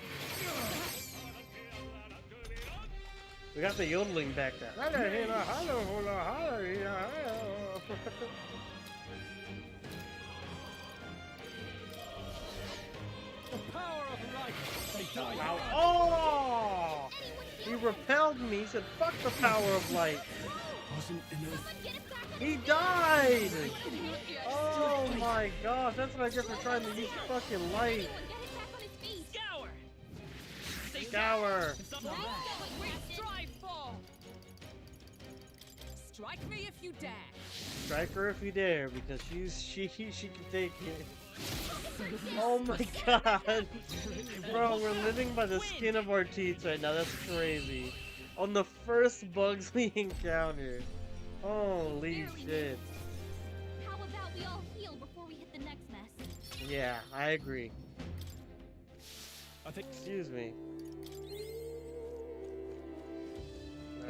We got the yodeling back there. The power of light. They die. Ow. Oh! He repelled me. He said, fuck the power of light. Wasn't enough. He died! Oh my gosh, that's what I get for trying to use fucking light. Scour. Scour! It's not bad. Strive for. Strike me if you dare. Strike her if you dare, because she can take it. Oh my god! Bro, we're living by the skin of our teeth right now, that's crazy. On the first bugs we encounter. Holy shit. How about we all heal before we hit the next mess? Yeah, I agree. I think. Excuse me.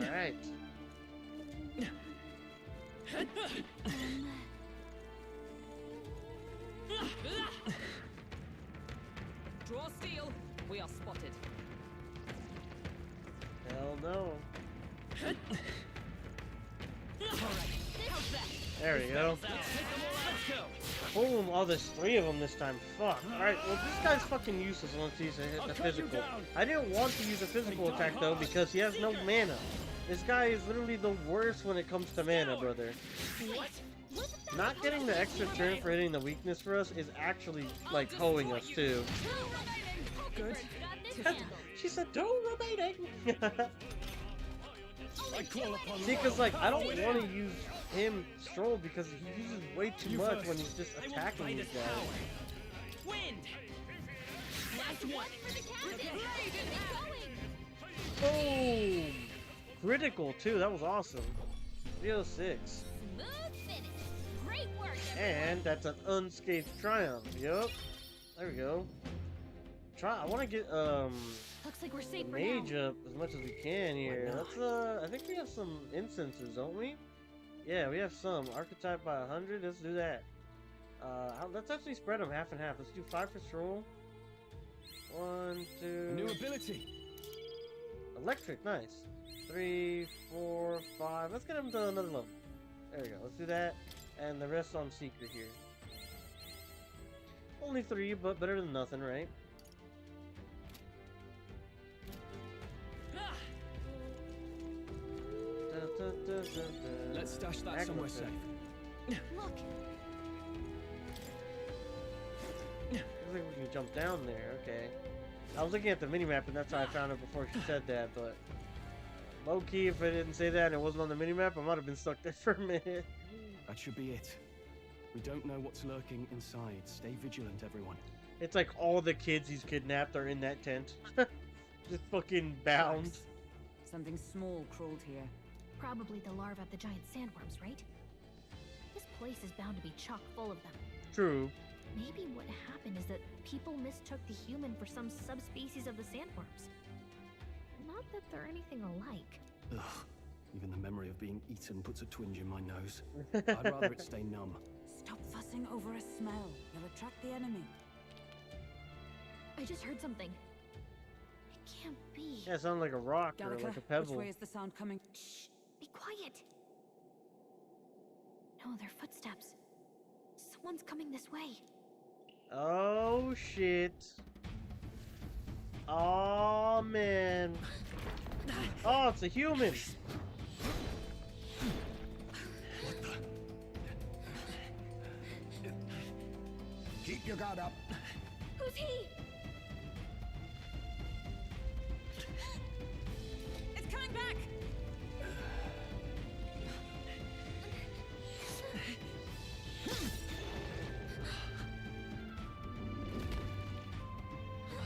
Alright. Draw steel. We are spotted. Hell no. How's that? There we go. Let's go. Boom! Oh, there's 3 of them this time. Fuck. Alright, well, this guy's fucking useless unless he's hit the physical. I didn't want to use a physical attack, though, because he has no mana. This guy is literally the worst when it comes to mana, brother. What? Not getting the extra turn for hitting the weakness for us is actually, like, hoeing us, too. Good. She said, "Two remaining." I call upon. See, because, like, I don't want to use him stroll because he uses way too much when he's just I will attacking find these its guys. power. Wind. Last one. Boom! Critical, too. That was awesome. 306. Smooth finish. Great work. And that's an unscathed triumph. Yup. There we go. I want to get, Looks like we're the safe for mage now. up as much as we can here. Let's, I think we have some incenses, don't we? Yeah, we have some. Archetype by 100. Let's do that. Let's actually spread them half and half. Let's do 5 for stroll. 1, 2. A new ability. Electric, nice. 3, 4, 5. Let's get him to another level. There we go. Let's do that. And the rest on Seeker here. Only 3, but better than nothing, right? Let's stash that somewhere safe. Look. Looks like we can jump down there. Okay. I was looking at the minimap and that's how I found it before she said that, but low key, if I didn't say that and it wasn't on the minimap, I might have been stuck there for a minute. That should be it. We don't know what's lurking inside. Stay vigilant, everyone. It's like all the kids he's kidnapped are in that tent. Just fucking bound. Something small crawled here. probably the larvae of the giant sandworms, right? This place is bound to be chock full of them. True. Maybe what happened is that people mistook the human for some subspecies of the sandworms. Not that they're anything alike. Ugh. Even the memory of being eaten puts a twinge in my nose. I'd rather it stay numb. Stop fussing over a smell. You'll attract the enemy. I just heard something. It can't be. Yeah, it sounds like a rock or Gallica, like a pebble. which way is the sound coming? Shh! Be quiet! No, they're footsteps. Someone's coming this way. Oh shit. Oh man. Oh, it's a human. What the? Keep your guard up. Who's he? It's coming back!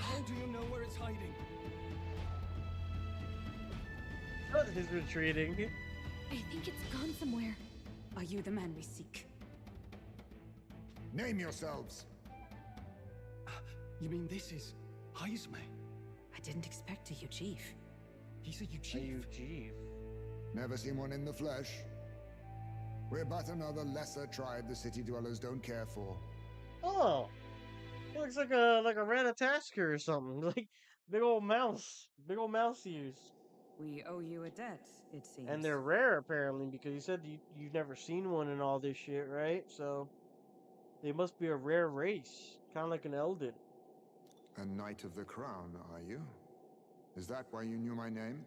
How do you know where it's hiding? He's retreating. I think it's gone somewhere. Are you the man we seek? Name yourselves. You mean this is Heismay? I didn't expect a Ujiv. He's a Are Ujiv. you Jeeve? Never seen one in the flesh. We're but another lesser tribe the city dwellers don't care for. Oh, he looks like a Ratatasker or something. Like big old mouse ears. We owe you a debt, it seems. And they're rare apparently because you said you've never seen one in all this shit, right? So they must be a rare race, kind of like an Eldin. A Knight of the Crown, are you? Is that why you knew my name?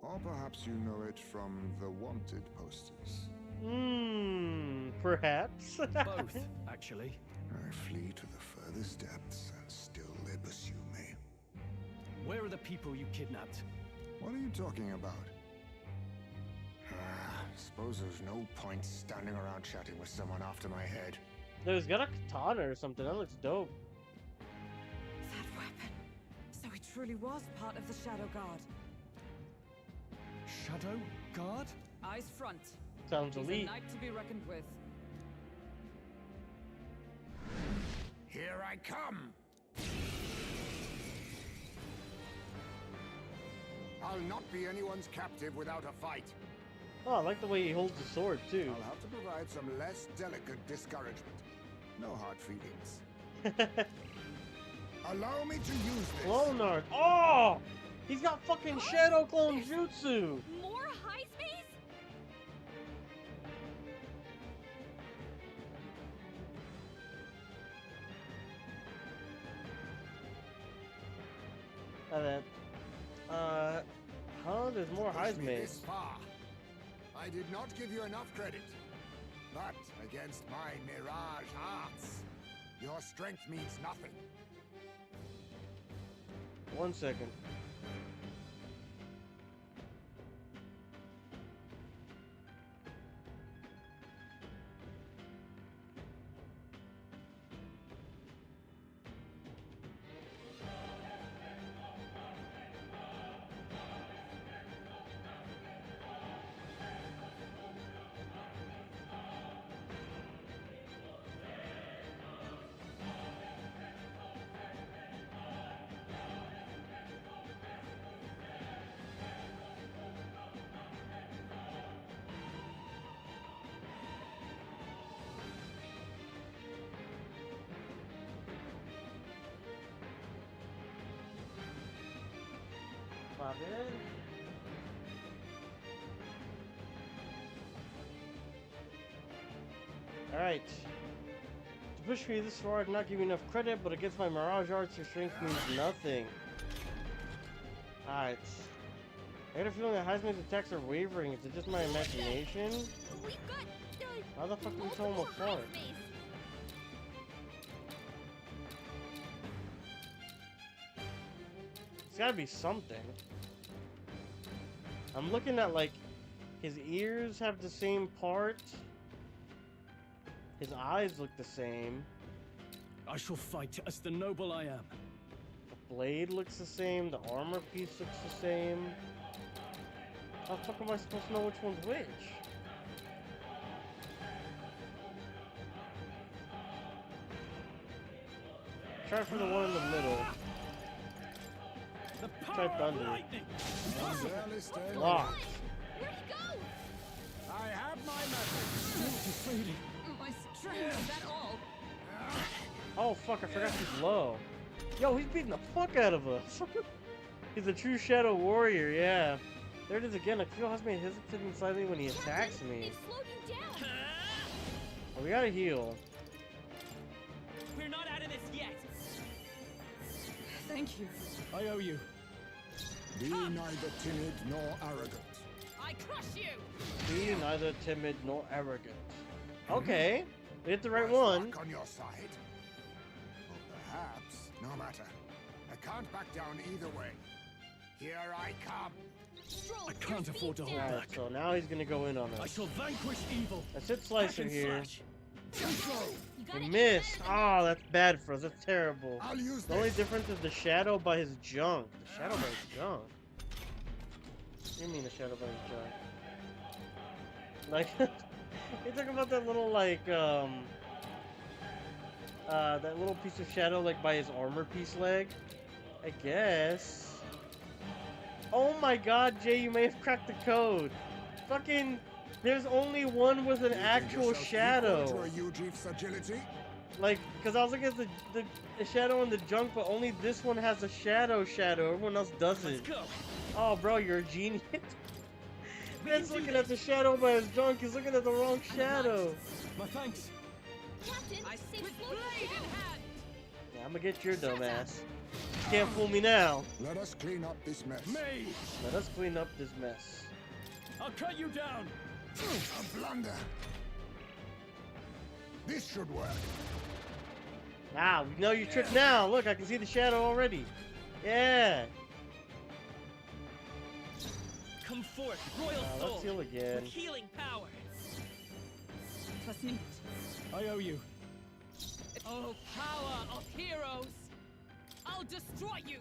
Or perhaps you know it from the wanted posters. Perhaps. Both, actually. I flee to the furthest depths and still they pursue me. Where are the people you kidnapped? What are you talking about? Suppose there's no point standing around chatting with someone after my head. There's got a katana or something. That looks dope. That weapon. So he truly was part of the Shadow Guard. Shadow Guard? Eyes front. Sounds He's a elite. knight to be reckoned with. Here I come! I'll not be anyone's captive without a fight. Oh, I like the way he holds the sword too. I'll have to provide some less delicate discouragement. No hard feelings. Allow me to use this. Clonard. Oh! He's got fucking Shadow Clone Jutsu! More Heismays? Huh? There's more Push me Heismays. this far. I did not give you enough credit. But against my mirage hearts, your strength means nothing. 1 second. Pop in. Alright. To push me this far, I did not give you enough credit, but against my Mirage Arts, your strength means nothing. Alright. I got a feeling that Heismay's attacks are wavering. Is it just my imagination? We've got How the fuck do we tell them multiple apart? Heismays. It's gotta be something. I'm looking at, like, his ears have the same part. His eyes look the same. I shall fight as the noble I am. The blade looks the same. The armor piece looks the same. How the fuck am I supposed to know which one's which? Try for the one in the middle. Try thunder. Locked. Where'd he go? I have my method. My strength, is that all? Oh fuck, I forgot he's low. Yo, he's beating the fuck out of us. He's a true shadow warrior, yeah. There it is again. I feel Heismay hesitating slightly when he attacks me. They've slowed you down. Oh, we gotta heal. We're not out of this yet. Thank you. I owe you. Be neither timid nor arrogant. I crush you. Be neither timid nor arrogant. Okay, we hit the right one. Luck on your side. Or perhaps, no matter. I can't back down either way. Here I come. Strohl, I can't your afford to speed's hold down. Alright, so now he's gonna go in on I us. shall vanquish evil. Let's hit Slicer Hack and here. slash. You gotta We aim missed. better than Oh, that's bad for us. That's terrible. I'll use The only this. difference is the shadow by his junk. The shadow by his junk. What do you mean the shadow by his junk? Like, you talking about that little, like, that little piece of shadow, like, by his armor piece leg? I guess. Oh my god, Jay, you may have cracked the code. Fucking, there's only one with an You think actual yourself shadow. equal to a Eugif's agility? Like, because I was looking at the shadow in the junk, but only this one has a shadow. Everyone else Let's doesn't. go. Oh, bro, you're a genius. We Man's can do looking at the shadow by his junk. He's looking at the wrong shadow. My thanks. Captain, I they've with slowed blade you in down. hand. Yeah, I'm gonna get your dumb ass. Can't fool me now. Let us clean up this mess. Me. Let us clean up this mess. I'll cut you down. A blunder. This should work. Ah, we know your trick now. Look, I can see the shadow already. Yeah. Come forth, royal soul. Let's heal again. With healing power. Twas neat. I owe you. Oh, power of heroes. I'll destroy you.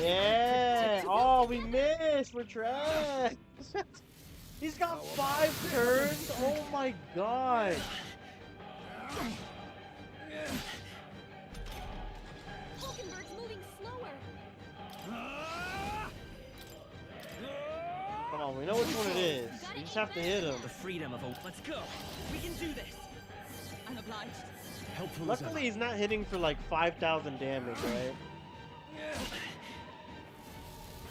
Yeah. Oh, we missed. We're trash. He's got 5 turns. Oh my god. Hulkenberg's moving slower. Come on, we know which one it is. You just have to hit him. The freedom of a... Let's go. We can do this. I'm obliged. Helpful as Luckily, ever. he's not hitting for like 5,000 damage, right?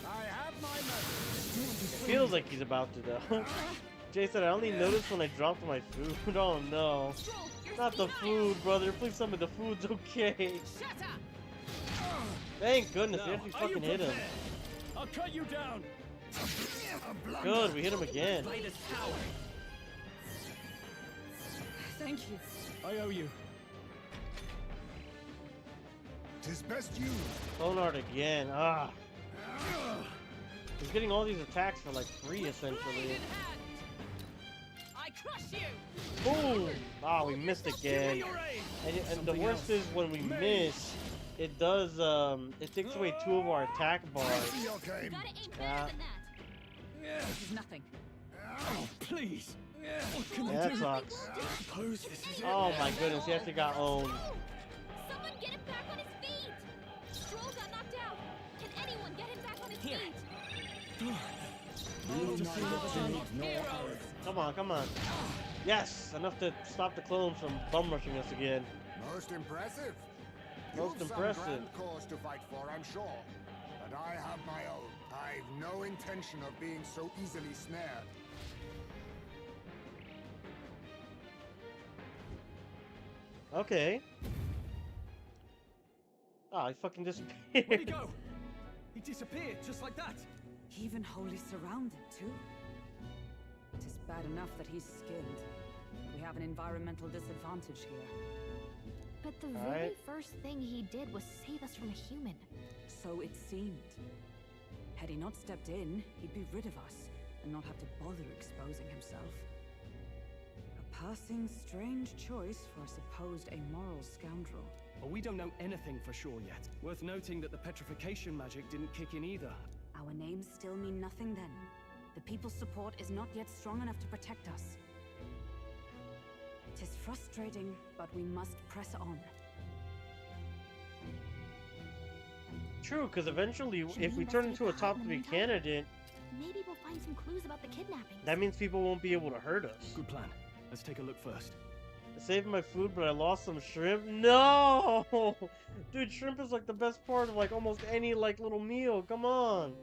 I have my method. It feels like he's about to, though. Jay said, I only noticed when I dropped my food. Oh no. Strohl, your Not the speed's food, brother. Please tell me the food's okay. Shut up. Thank goodness, we Now, actually are you fucking hit him. prepared? I'll cut you down. A blunder. Good, we hit him again. By this power. Thank you. I owe you. 'Tis best used. Clone art again. Ah. He's getting all these attacks for like free, Blade essentially. in hand. I crush you. Boom! Ah, we missed Give me again. your aid. And the Something worst else. is when we Mage. miss, it does, it takes away 2 of our attack bars. See your You game. gotta aim better Yeah. than that. This is nothing. Oh, please. What can Yeah, I that do? sucks. Suppose this is it. Oh my goodness, he actually got owned. Someone get him back on his feet. Strohl got knocked out. Can anyone get him back on his Here. feet? Be neither timid nor arrogant. Come on, come on. Yes, enough to stop the clones from bum rushing us again. Most impressive. Most You've impressive. some grand cause to fight for, I'm sure. But I have my own. I've no intention of being so easily snared. Okay. Ah, he fucking disappeared. Where'd he go? He disappeared just like that. Even wholly surrounded, too. It is bad enough that he's skilled. We have an environmental disadvantage here. But the All very right. first thing he did was save us from a human. So it seemed. Had he not stepped in, he'd be rid of us and not have to bother exposing himself. A passing strange choice for a supposed amoral scoundrel. Well, we don't know anything for sure yet. Worth noting that the petrification magic didn't kick in either. Our names still mean nothing then. The people's support is not yet strong enough to protect us. It is frustrating, but we must press on. True, because eventually, Should if we turn into a investigate the hut top in the 3 meantime? candidate, Maybe we'll find some clues about the kidnappings. that means people won't be able to hurt us. Good plan. Let's take a look first. I saved my food, but I lost some shrimp. No! Dude, shrimp is like the best part of like almost any like little meal. Come on.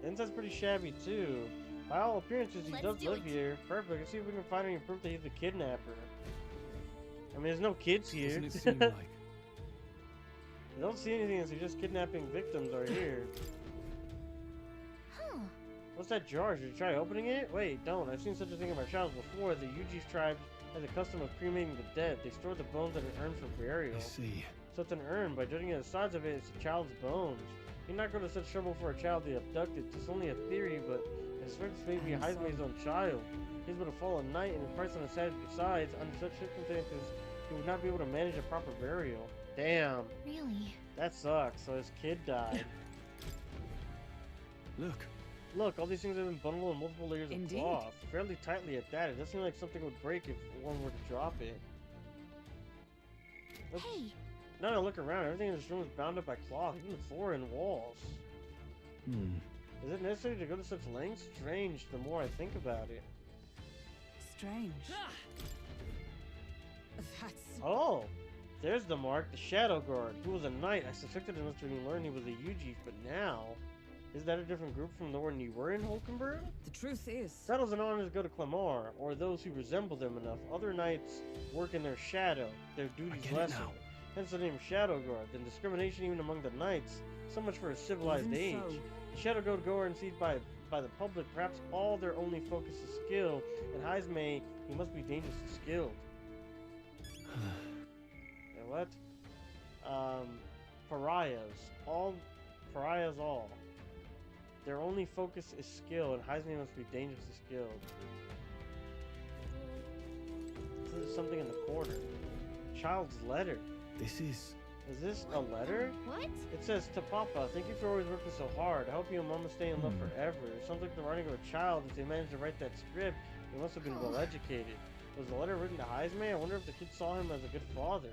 The inside's pretty shabby too. By all appearances, he Let's does do live it. here. Perfect. Let's see if we can find any proof that he's the kidnapper. I mean, there's no kids here. Doesn't it seem like? I don't see anything that suggests kidnapping victims are here. Huh. What's that jar? Should you try opening it? Wait, don't. I've seen such a thing in my travels before. The Yuji's tribe has a custom of cremating the dead. They store the bones in an urn for burial. I see. So it's an urn. By judging the size of it, it's a child's bones. You're not going to such trouble for a child they abducted. It's only a theory, but I suspect this may be Heismay's own child. He's but a fallen knight and a price on his side. Besides, under such circumstances, he would not be able to manage a proper burial. Damn. Really? That sucks. So his kid died. Look. Look, all these things have been bundled in multiple layers Indeed. of cloth. Fairly tightly at that. It doesn't seem like something would break if one were to drop it. Let's... Hey, Now that I look around, everything in this room is bound up by cloth, even the floor and walls. Is it necessary to go to such lengths? Strange, the more I think about it. Strange. That's... Oh! There's the mark, the Shadow Guard, who was a knight. I suspected it must have been learned he was a Yuji, but now... Is that a different group from the one you were in, Hulkenberg? The truth is... Titles and honors go to Clamar, or those who resemble them enough. Other knights work in their shadow, their duties get it lessened. now. Hence the name Shadow Guard. Then discrimination even among the knights. So much for a civilized Even age. so. The Shadow Guard go are seen by the public. Perhaps all their only focus is skill. And Heismay, he must be dangerously skilled. And what? Pariahs. Pariahs all. Their only focus is skill, and Heismay must be dangerously skilled. This is something in the corner. Child's letter. This is... Is this a letter? what? It says, to Papa, thank you for always working so hard. I hope you and Mama stay in love forever. It sounds like the writing of a child. If they managed to write that script, they must have been well educated. Was the letter written to Heismay? I wonder if the kid saw him as a good father.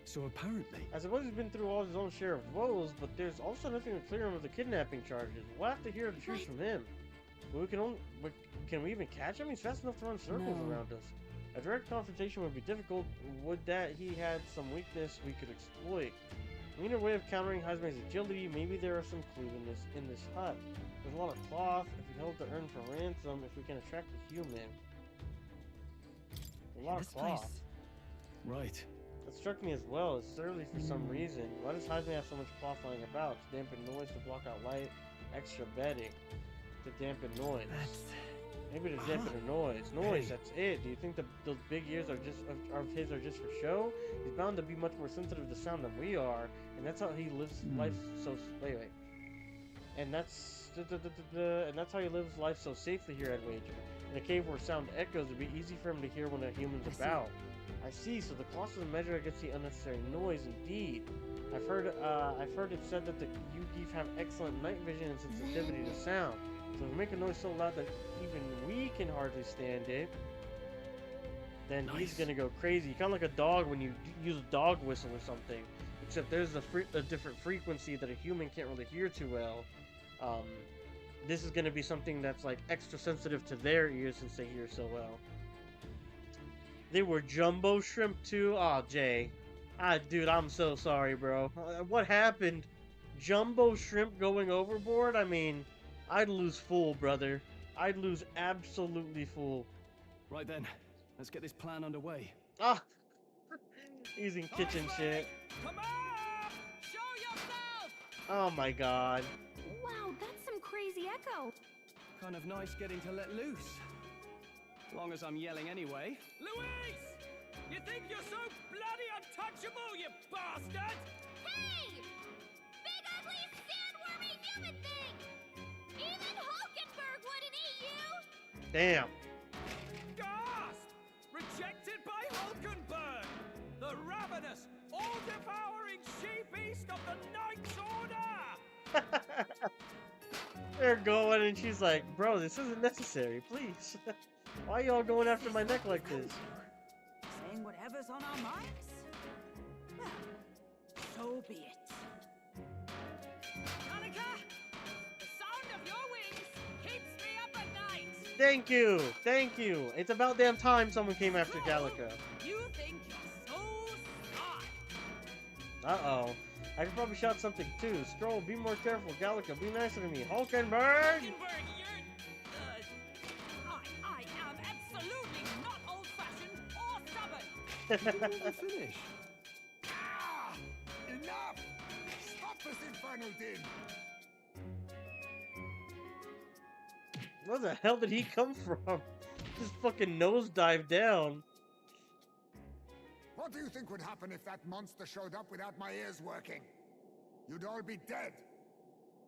So apparently... I suppose he's been through all his own share of woes, but there's also nothing to clear him of the kidnapping charges. We'll have to hear the truth from him. But we can only... But can we even catch him? He's fast enough to run circles No. around us. A direct confrontation would be difficult. Would that he had some weakness we could exploit. We need a way of countering Heismay's agility. Maybe there are some clues in this hut. There's a lot of cloth. If we hold the urn for ransom, if we can attract a human. A lot This of cloth. place... Right. That struck me as well. It's early for some reason. Why does Heismay have so much cloth lying about? To dampen noise, to block out light, extra bedding, to dampen noise. Maybe to dampen the noise. Noise, Hey. that's it. Do you think those big ears are just of his are just for show? He's bound to be much more sensitive to sound than we are, and that's how he lives life so. Wait. And that's how he lives life so safely here at Wager. In a cave where sound echoes, it'd be easy for him to hear when a human's I see. about. I see. So the cloth is a measure against the unnecessary noise. Indeed, I've heard it said that the Yugif have excellent night vision and sensitivity to sound. So if we make a noise so loud that even we can hardly stand it, then he's gonna go crazy. Kind of like a dog when you use a dog whistle or something. Except there's a different frequency that a human can't really hear too well. This is gonna be something that's like extra sensitive to their ears since they hear so well. They were jumbo shrimp too? Aw, Jay. Dude, I'm so sorry, bro. What happened? Jumbo shrimp going overboard? I mean, I'd lose full, brother. I'd lose absolutely full. Right then. Let's get this plan underway. Ah! Using kitchen shit. Come on! Show yourself! Oh my god. Wow, that's some crazy echo. Kind of nice getting to let loose. Long as I'm yelling anyway. Louise! You think you're so bloody untouchable, you bastard? Hey! Big ugly sandwormy human thing! Even Hulkenberg wouldn't eat you! Damn. Gasp! Rejected by Hulkenberg! The ravenous, all-devouring she-beast of the Knight's Order! They're going, and she's like, bro, this isn't necessary, please. Why are y'all going after my neck like this? Saying whatever's on our minds? Well, so be it. Danica, the sound of your wings keeps me up at night. Thank you, thank you. It's about damn time someone came after Gallica. You think you're so smart. Uh-oh. I could probably shout something too. Strohl, be more careful. Gallica, be nicer to me. Hulkenberg! Hulkenberg, you're... I am absolutely not old-fashioned or stubborn. Did you finish? Ah! Enough! Stop this infernal din! Where the hell did he come from? Just fucking nosedive down. What do you think would happen if that monster showed up without my ears working? You'd all be dead.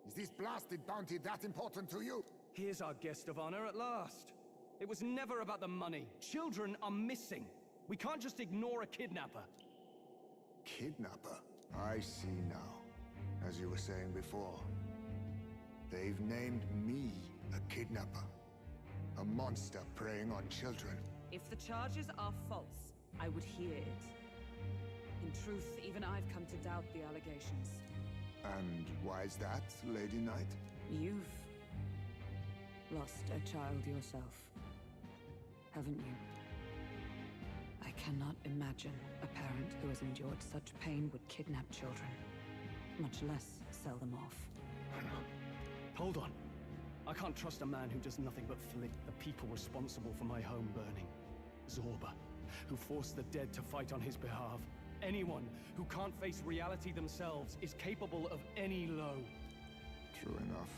Is this blasted bounty that important to you? Here's our guest of honor at last. It was never about the money. Children are missing. We can't just ignore a kidnapper. Kidnapper? I see now. As you were saying before, they've named me a kidnapper. A monster preying on children. If the charges are false, I would hear it. In truth, even I've come to doubt the allegations. And why is that, Lady Knight? You've lost a child yourself, haven't you? I cannot imagine a parent who has endured such pain would kidnap children, much less sell them off. Hold on. I can't trust a man who does nothing but flick the people responsible for my home burning. Zorba, who forced the dead to fight on his behalf. Anyone who can't face reality themselves is capable of any low. True enough.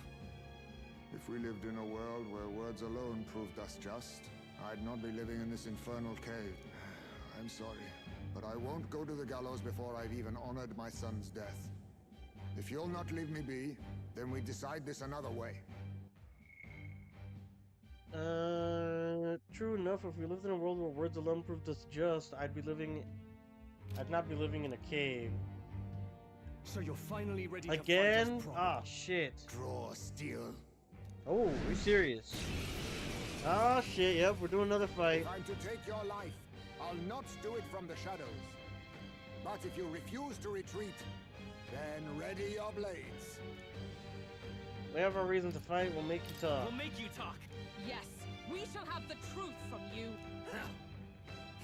If we lived in a world where words alone proved us just, I'd not be living in this infernal cave. I'm sorry, but I won't go to the gallows before I've even honored my son's death. If you'll not leave me be, then we decide this another way. True enough, if we lived in a world where words alone proved us just, I'd not be living in a cave. So you're finally ready Again? to fight us proper. Ah, shit. Draw steel. Oh, are you serious? Ah, shit, yep, we're doing another fight. If I'm to take your life, I'll not do it from the shadows. But if you refuse to retreat, then ready your blades. We have our reason to fight, we'll make you talk. We'll make you talk. Yes, we shall have the truth from you.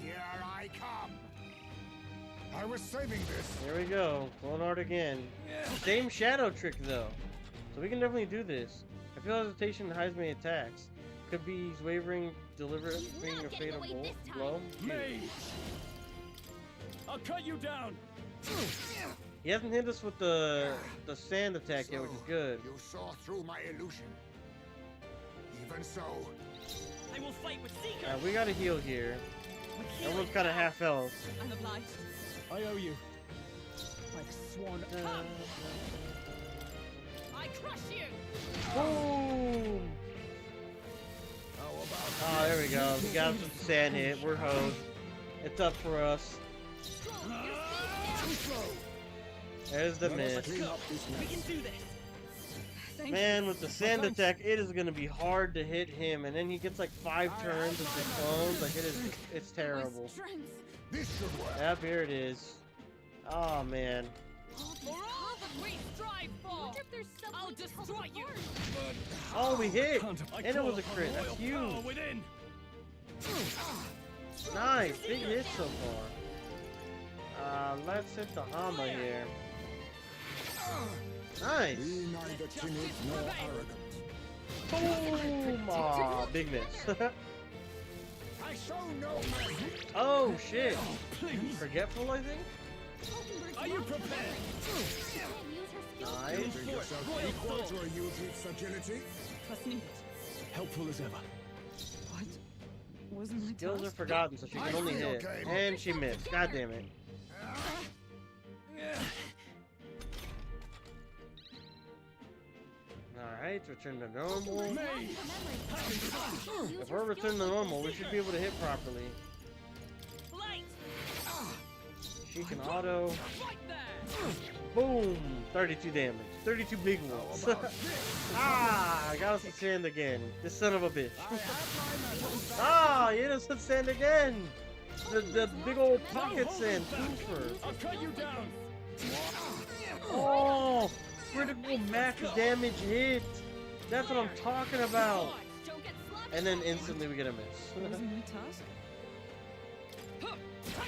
Here I come. I was saving this. Here we go, going hard again. Same shadow trick though, so we can definitely do this. I feel hesitation in Heismay attacks. Could be he's wavering, delivering a not getting fatal away this blow. time. Mage! I'll cut you down. He hasn't hit us with the sand attack yet, which is good. You saw through my illusion. Even so, I will fight with Seeker. We gotta heal here. Everyone's kind of half health. I'm obliged. I owe you. By the sworn Come. I crush you. Boom! Oh, there we go. We got some sand hit. We're hosed. It's up for us. There's the miss. We can do this. Man, with the sand attack, it is gonna be hard to hit him, and then he gets like 5 turns with the clones. Like it's terrible. this should work. Yep, here it is. Oh man. For all that we strive for, I'll destroy you. Oh, we hit, I and it was a call crit. upon That's royal power huge. within. Nice, big hit so far. Let's hit the Hama here. Nice. Be neither timid nor arrogant. Boom! Aw, big miss. I show no mercy. Oh shit. Please. Forgetful, I think. Are you prepared? Nice. Think yourself equal to a youth's agility? Trust me. Helpful as ever. What? Wasn't my Skills are task? forgotten, so she can only hit. And she missed. God damn it. Alright, return to normal. If we're returned to normal, we should be able to hit properly. Light. She can auto. Right there. Boom! 32 damage. 32 big ones. Ah, I got us some sand again. This son of a bitch. Ah, you hit us with sand again. The big old pocket sand. Twofer. I'll cut you down. Oh, critical max damage hit. That's what I'm talking about. And then instantly we get a miss. Wasn't my task.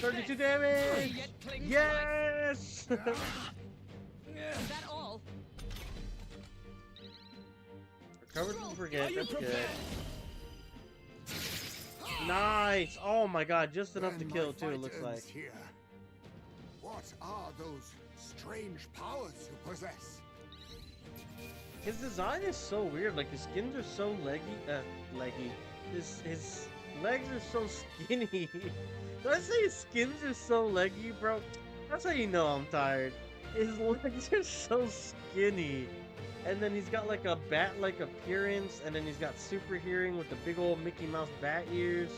32 damage. Yes. Is that all? Recovered from forget. That's good. Nice. Oh my god, just enough to Then kill my too. It fight looks ends like. Here. What are those strange powers you possess? His design is so weird. Like his skins are so leggy. His legs are so skinny. Did I say his skins are so leggy, bro? That's how you know I'm tired. His legs are so skinny. And then he's got like a bat-like appearance, and then he's got super hearing with the big old Mickey Mouse bat ears.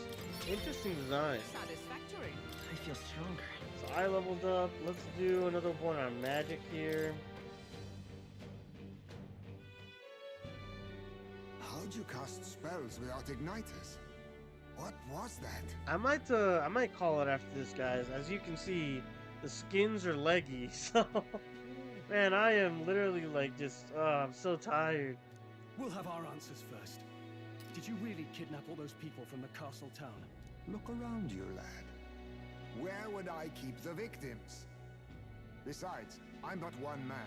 Interesting design. Satisfactory. I feel stronger. So I leveled up. Let's do another one on magic here. How'd you cast spells without igniters? What was that? I might call it after this, guys. As you can see, the skins are leggy, so man, I am literally like just I'm so tired. We'll have our answers first. Did you really kidnap all those people from the castle town? Look around you, lad. Where would I keep the victims? Besides, I'm but one man.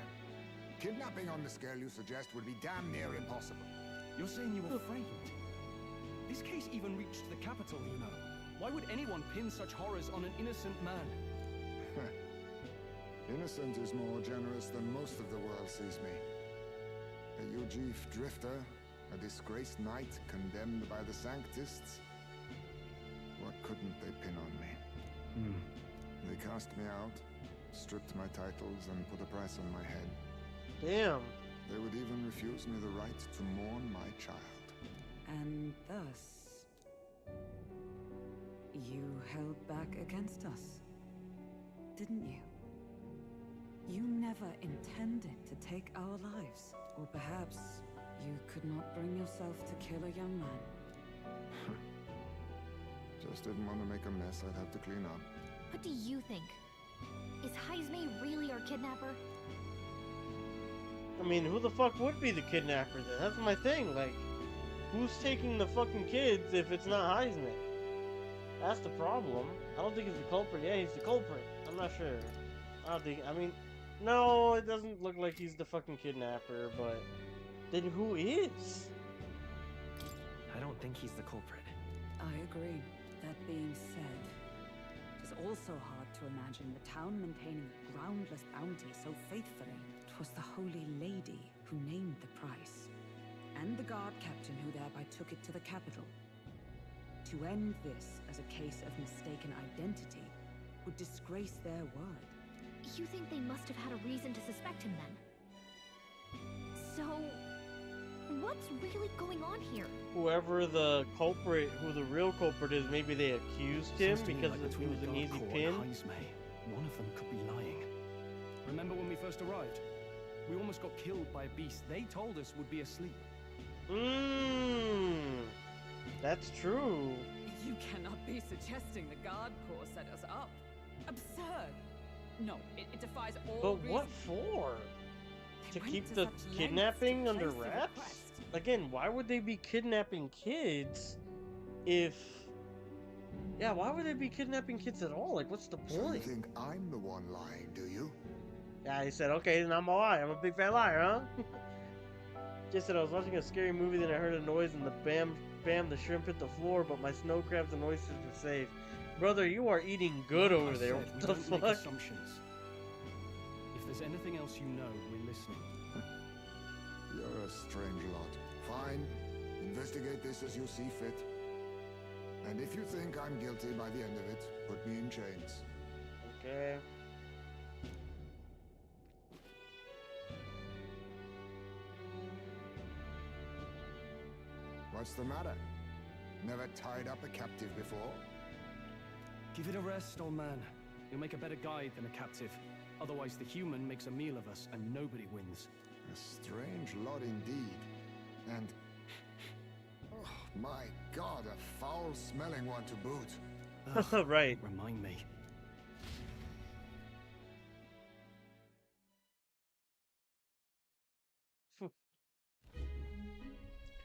Kidnapping on the scale you suggest would be damn near impossible. You're saying you were frightened? This case even reached the capital, you know. Why would anyone pin such horrors on an innocent man? Innocent is more generous than most of the world sees me. A Ujif drifter, a disgraced knight condemned by the Sanctists. What couldn't they pin on me? They cast me out, stripped my titles, and put a price on my head. Damn. They would even refuse me the right to mourn my child. And thus, you held back against us, didn't you? You never intended to take our lives. Or perhaps you could not bring yourself to kill a young man. Just didn't want to make a mess I'd have to clean up. What do you think? Is Heismay really our kidnapper? I mean, who the fuck would be the kidnapper then? That's my thing. Like, who's taking the fucking kids if it's not Heismay? That's the problem. I don't think he's the culprit. Yeah, he's the culprit. I'm not sure. I don't think. I mean, no, it doesn't look like he's the fucking kidnapper. But then who is? I don't think he's the culprit. I agree. That being said, it is also hard to imagine the town maintaining a groundless bounty so faithfully. 'Twas the Holy Lady who named the price, and the guard captain who thereby took it to the capital. To end this as a case of mistaken identity would disgrace their word. You think they must have had a reason to suspect him then? So, what's really going on here? Whoever the culprit, who the real culprit is, maybe they accused him Seems to me because like it between was the an guard easy corps pin. and Heismay, one of them could be lying. Remember when we first arrived? We almost got killed by a beast they told us would be asleep. That's true. You cannot be suggesting the guard corps set us up. Absurd. No, it defies all But reason. what for? They To went keep to the such lengths kidnapping to under place the wraps? request. Again, why would they be kidnapping kids if... Yeah, why would they be kidnapping kids at all? Like, what's the So you point? think I'm the one lying, do you? Yeah, he said, okay, then I'm a liar. I'm a big fat liar, huh? Just said I was watching a scary movie, then I heard a noise and the bam, the shrimp hit the floor, but my snow crabs and oysters were safe. Brother, you are eating good Like over I there. said, What we the don't make fuck? assumptions. If there's anything else you know, we're listening. You're a strange lot. Fine. Investigate this as you see fit. And if you think I'm guilty by the end of it, put me in chains. Okay. What's the matter? Never tied up a captive before? Give it a rest, old man. You'll make a better guide than a captive. Otherwise, the human makes a meal of us, and nobody wins. A strange lot indeed. And... oh my god, a foul-smelling one to boot. Ugh, Right. Remind me.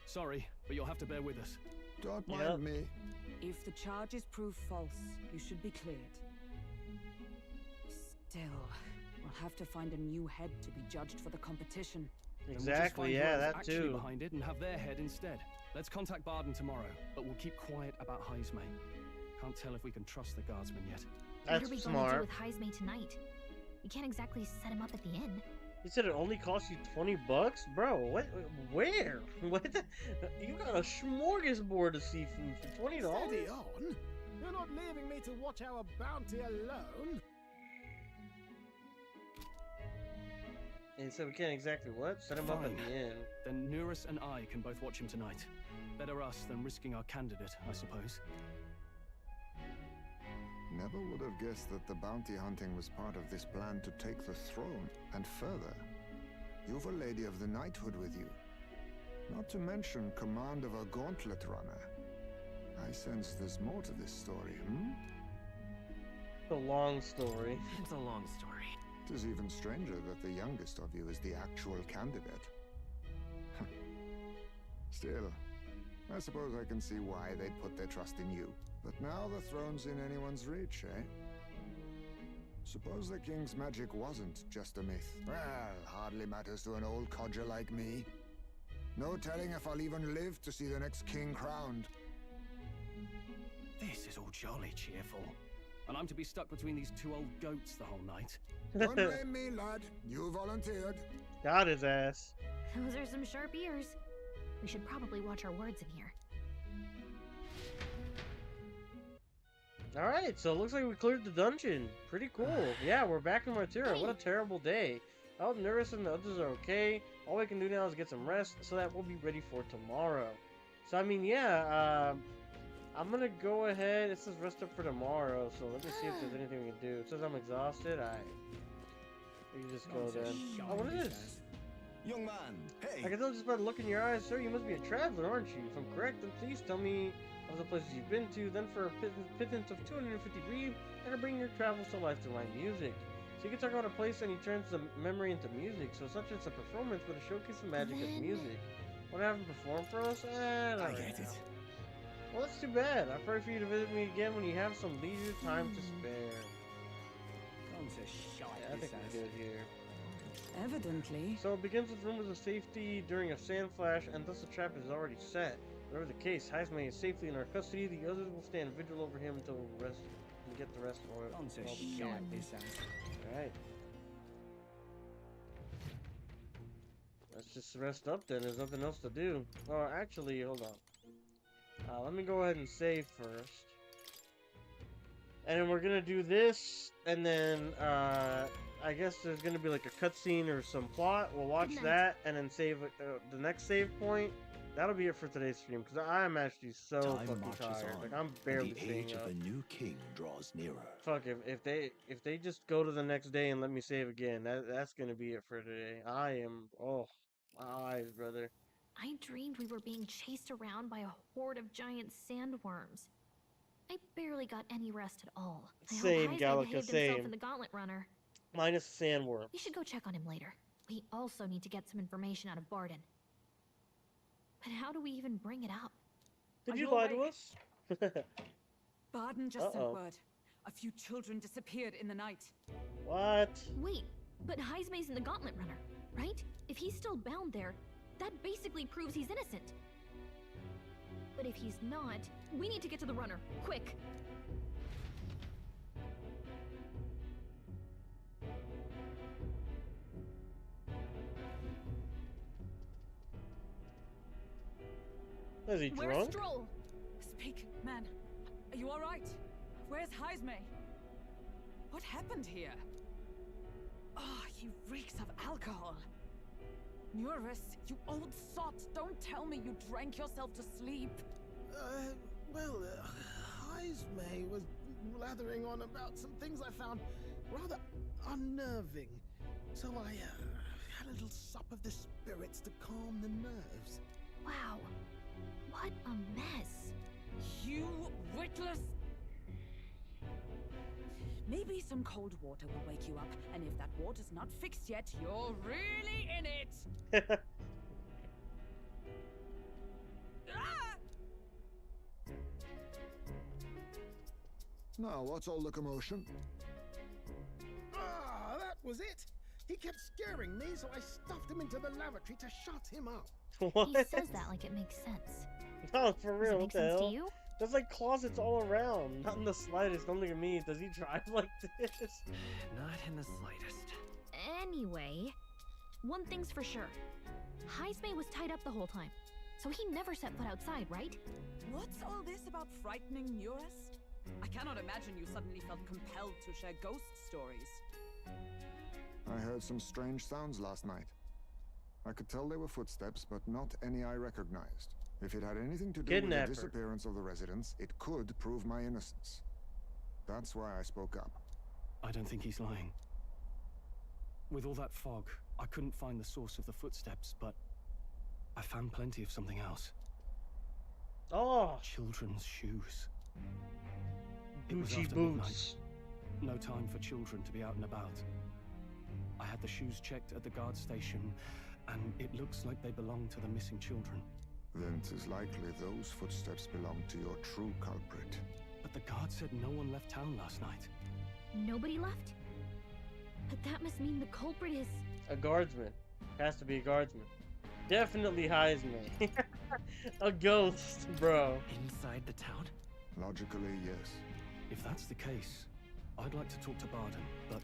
Sorry, but you'll have to bear with us. Don't Yep. mind me. If the charges prove false, you should be cleared. Still, we'll have to find a new head to be judged for the competition. Then we'll just Exactly, find yeah, whoever's that actually too. behind it and have their head instead. Let's contact Barden tomorrow, but we'll keep quiet about Heismay. Can't tell if we can trust the guardsman yet. What are That's we going to do smart. with Heismay tonight? We can't exactly set him up at the inn. He said it only cost you $20, bro. What? Where? What? You got a smorgasbord of seafood for $20. Steady on. You're not leaving me to watch our bounty alone. And he said we can't exactly what? Set him up at Fine. the inn. Then Nurus and I can both watch him tonight. Better us than risking our candidate, I suppose. Never would have guessed that the bounty hunting was part of this plan to take the throne. And further, you've a lady of the knighthood with you. Not to mention command of a gauntlet runner. I sense there's more to this story, hmm? It's a long story. It's a long story. It is even stranger that the youngest of you is the actual candidate. Still, I suppose I can see why they'd put their trust in you. But now the throne's in anyone's reach, eh? Suppose the king's magic wasn't just a myth. Well, hardly matters to an old codger like me. No telling if I'll even live to see the next king crowned. This is all jolly cheerful. And I'm to be stuck between these two old goats the whole night. Don't blame me, lad. You volunteered. Got his ass. Those are some sharp ears. We should probably watch our words in here. Alright, so it looks like we cleared the dungeon. Pretty cool. Yeah, we're back in Martira. What a terrible day. I hope Nurus and the others are okay. All we can do now is get some rest so that we'll be ready for tomorrow. So, I mean, yeah, I'm gonna go ahead. It says rest up for tomorrow, so let me see if there's anything we can do. It says I'm exhausted. We can just go then. Oh, what is this? Young man, hey! I can tell just by the look in your eyes, sir, you must be a traveler, aren't you? If I'm correct, then please tell me of the places you've been to. Then for a pittance of 250 grief, and to bring your travels to life through my music. So you can talk about a place and he turns the memory into music. So it's not just a performance, but a showcase of magic of music. Want to have him perform for us? I get it. Well, that's too bad. I pray for you to visit me again when you have some leisure time to spare. Yeah, I think we're good here. Evidently. So it begins with rumors of safety during a sand flash, and thus the trap is already set. Whatever the case, Heismay is safely in our custody. The others will stand vigil over him until we rest and get the rest for it. Alright. Let's just rest up then. There's nothing else to do. Oh, actually, hold on. Let me go ahead and save first. And then we're gonna do this, and then I guess there's gonna be like a cutscene or some plot. We'll watch that, and then save the next save point. That'll be it for today's stream, because I am actually so fucking tired. Like, I'm barely the staying age up. of a new king draws nearer. Fuck, if they just go to the next day and let me save again, that's gonna be it for today. Oh, my eyes, brother. I dreamed we were being chased around by a horde of giant sandworms. I barely got any rest at all. I Same, hope Heismay Gallica, behaved same. himself in the Gauntlet Runner. Minus sandworm. We should go check on him later. We also need to get some information out of Barden. But how do we even bring it up? Did Are you you lie to awake? us? Barden just sent Uh-oh. word. A few children disappeared in the night. What? Wait, but Heismay's in the Gauntlet Runner, right? If he's still bound there, that basically proves he's innocent. But if he's not, we need to get to the runner, quick! Is he Where's drunk? Strohl? Speak, man. Are you all right? Where's Heismay? What happened here? Oh, he reeks of alcohol. Nurus, you old sot, don't tell me you drank yourself to sleep. Heismay was blathering on about some things I found rather unnerving. So I had a little sup of the spirits to calm the nerves. Wow. What a mess. You witless! Maybe some cold water will wake you up, and if that water's not fixed yet, you're really in it! Ah! Now, what's all the commotion? Ah, that was it! He kept scaring me, so I stuffed him into the lavatory to shut him up. What? He says that like it makes sense. No, for Does real, it what make the sense to hell? you? There's like closets all around. Not in the slightest. Don't look at me. Does he drive like this? Not in the slightest. Anyway, one thing's for sure. Heismay was tied up the whole time, so he never set foot outside, right? What's all this about frightening Neurus? I cannot imagine you suddenly felt compelled to share ghost stories. I heard some strange sounds last night. I could tell they were footsteps, but not any I recognized. If it had anything to do with the disappearance of the residents, it could prove my innocence. That's why I spoke up. I don't think he's lying. With all that fog, I couldn't find the source of the footsteps, but I found plenty of something else. Oh, Children's shoes. It was Gucci after boots. midnight. No time for children to be out and about. I had the shoes checked at the guard station, and it looks like they belong to the missing children. Then 'tis likely those footsteps belong to your true culprit. But the guard said no one left town last night. Nobody left? But that must mean the culprit is... A guardsman. Has to be a guardsman. Definitely Heismay. A ghost, bro. Inside the town? Logically, yes. If that's the case, I'd like to talk to Barden, but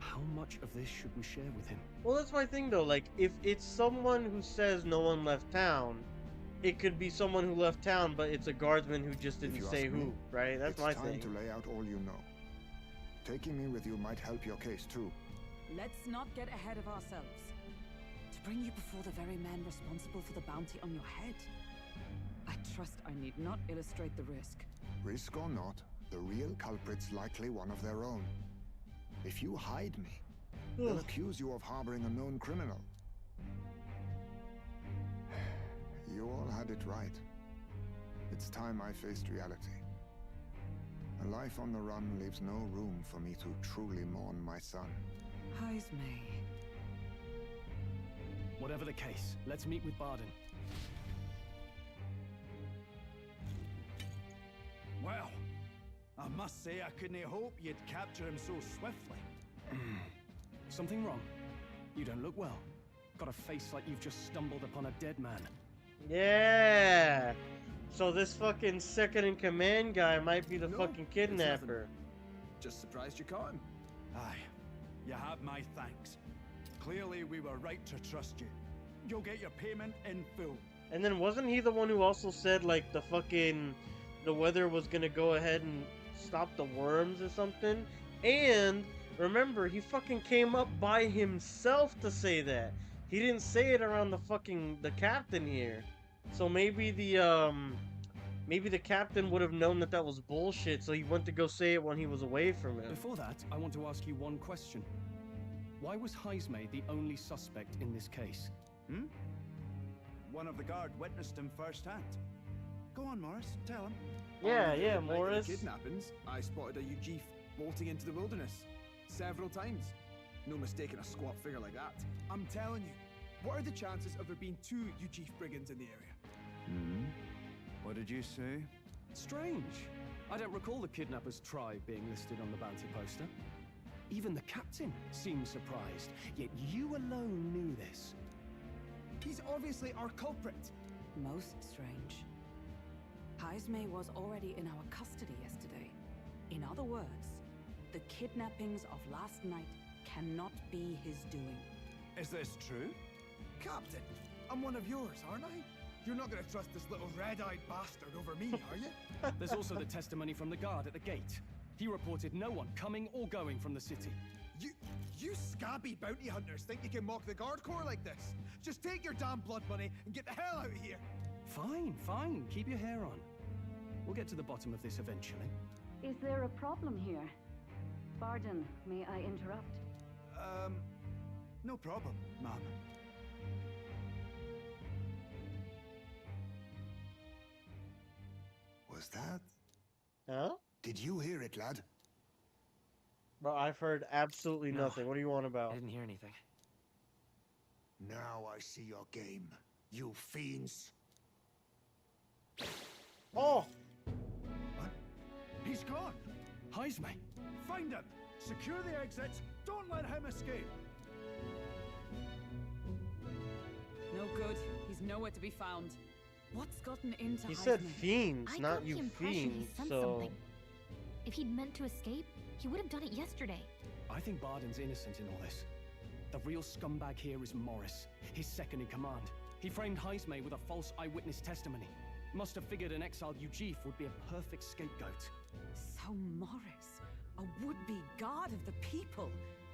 how much of this should we share with him? Well, that's my thing though. Like, if it's someone who says no one left town, it could be someone who left town, but it's a guardsman who just didn't say who, right? That's my thing. It's time to lay out all you know. Taking me with you might help your case too. Let's not get ahead of ourselves. To bring you before the very man responsible for the bounty on your head. I trust I need not illustrate the risk. Risk or not, the real culprit's likely one of their own. If you hide me, they'll accuse you of harboring a known criminal. You all had it right. It's time I faced reality. A life on the run leaves no room for me to truly mourn my son. Heismay. Whatever the case, let's meet with Barden. Well, I must say I couldn't hope you'd capture him so swiftly. Something wrong? You don't look well. Got a face like you've just stumbled upon a dead man. Yeah. So this fucking second in command guy might be the fucking kidnapper. Just surprised you caught him. Aye, you have my thanks. Clearly we were right to trust you. You'll get your payment in full. And then wasn't he the one who also said like the weather was gonna go ahead and stop the worms or something? And remember, he fucking came up by himself to say that. He didn't say it around the captain here. So maybe the captain would have known that was bullshit, so he went to go say it when he was away from him. Before that, I want to ask you one question. Why was Heismay the only suspect in this case? One of the guard witnessed him firsthand. Go on, Morris, tell him. Yeah, Morris. Kidnappings, I spotted a UG bolting into the wilderness several times. No mistaking a squat figure like that. I'm telling you, what are the chances of there being 2 UG brigands in the area? What did you say? Strange. I don't recall the kidnapper's tribe being listed on the bounty poster. Even the captain seemed surprised, yet you alone knew this. He's obviously our culprit. Most strange. Heismay was already in our custody yesterday. In other words, the kidnappings of last night cannot be his doing. Is this true? Captain, I'm one of yours, aren't I? You're not gonna trust this little red-eyed bastard over me, are you? There's also the testimony from the guard at the gate. He reported no one coming or going from the city. You scabby bounty hunters think you can mock the guard corps like this? Just take your damn blood money and get the hell out of here! Fine. Keep your hair on. We'll get to the bottom of this eventually. Is there a problem here? Pardon, may I interrupt? No problem, ma'am. Was that? Huh? Did you hear it, lad? Bro, I've heard absolutely No. nothing. What do you want I about? didn't hear anything. Now I see your game, you fiends. Oh! What? He's gone! Heismay! Find him! Secure the exits! Don't let him escape! No good. He's nowhere to be found. What's gotten into He said Heismay? fiends, I not got the you impression he fiends, sensed so... something. If he'd meant to escape, he would have done it yesterday. I think Barden's innocent in all this. The real scumbag here is Morris, his second in command. He framed Heismay with a false eyewitness testimony. Must have figured an exiled Ujif would be a perfect scapegoat. So Morris, a would-be god of the people,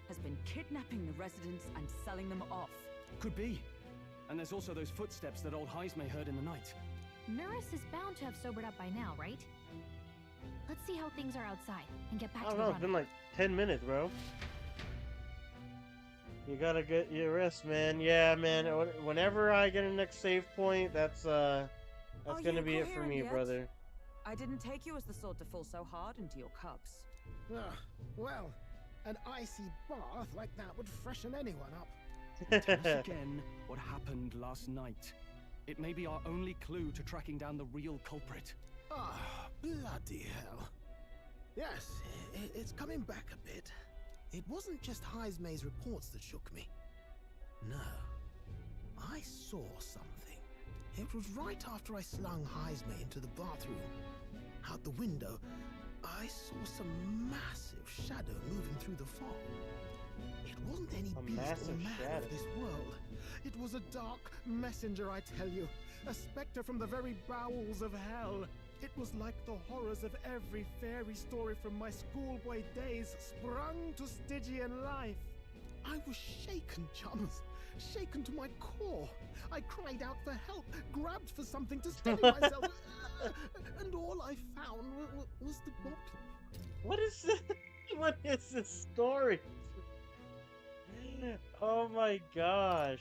has been kidnapping the residents and selling them off. Could be. And there's also those footsteps that old Heismay heard in the night. Norris is bound to have sobered up by now, right? Let's see how things are outside and get back I to don't the know, it's been running. like 10 minutes, bro. You gotta get your rest, man. Yeah, man. Whenever I get a next save point, that's gonna be it for me, brother. I didn't take you as the sort to fall so hard into your cups. Well, an icy bath like that would freshen anyone up. Tell us again what happened last night. It may be our only clue to tracking down the real culprit. Ah, bloody hell. Yes, it's coming back a bit. It wasn't just Heismay's reports that shook me. No. I saw something. It was right after I slung Heismay into the bathroom. Out the window, I saw some massive shadow moving through the fog. It wasn't any beast or man of this world. It was a dark messenger, I tell you. A specter from the very bowels of hell. It was like the horrors of every fairy story from my schoolboy days sprung to Stygian life. I was shaken, chums. Shaken to my core. I cried out for help, grabbed for something to steady myself, and all I found was the bottle. What is this? What is this story? Oh my gosh.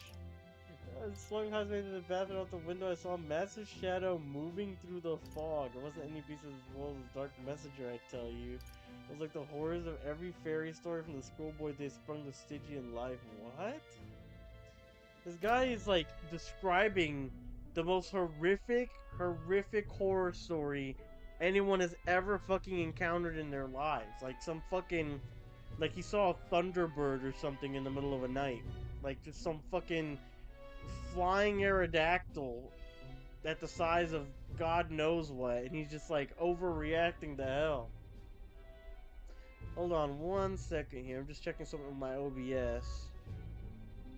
I slung Heismay into the bathroom out the window. I saw a massive shadow moving through the fog. It wasn't any beast as well as dark messenger, I tell you. It was like the horrors of every fairy story from the schoolboy days sprung to Stygian life. What? This guy is like describing the most horrific horror story anyone has ever fucking encountered in their lives. Like some fucking, like he saw a thunderbird or something in the middle of a night. Like just some fucking flying Aerodactyl at the size of God knows what, and he's just like overreacting to hell. Hold on 1 second here. I'm just checking something with my OBS.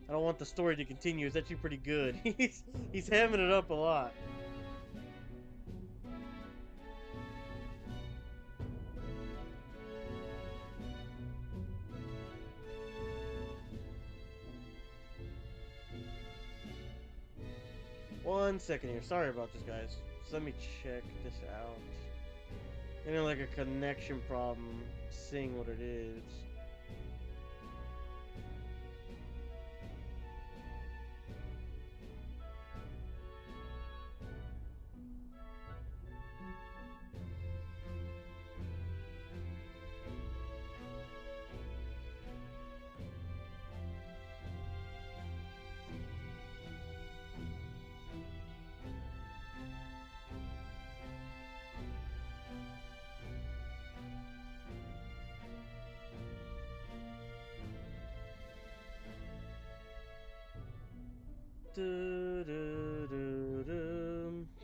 I don't want the story to continue. It's actually pretty good. He's hamming it up a lot. One second here. Sorry about this, guys. So let me check this out. Maybe like a connection problem, seeing what it is.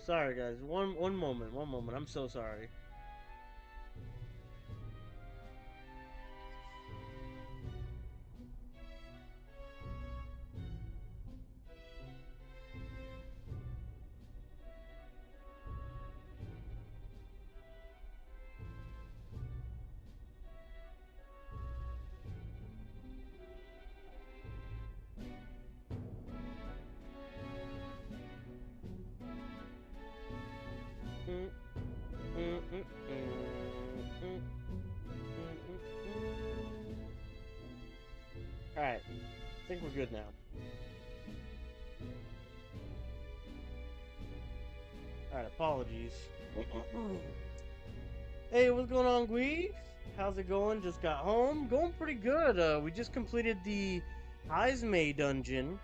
Sorry guys, one moment. I'm so sorry. think we're good now. Alright, apologies. Hey, what's going on, Gui? How's it going? Just got home. Going pretty good. We just completed the Heismay dungeon.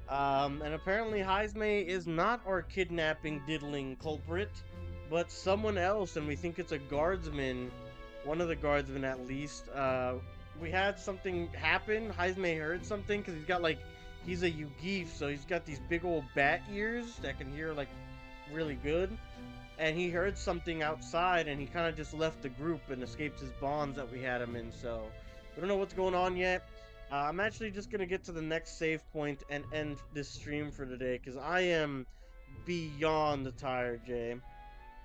And apparently Heismay is not our kidnapping diddling culprit, but someone else, and we think it's a guardsman. One of the guardsmen, at least. We had something happen. Heismay heard something, because he's got, like, he's a Yugif, so he's got these big old bat ears that can hear, like, really good. And he heard something outside, and he kind of just left the group and escaped his bonds that we had him in, so we don't know what's going on yet. I'm actually just going to get to the next save point and end this stream for today, because I am beyond tired, Jay.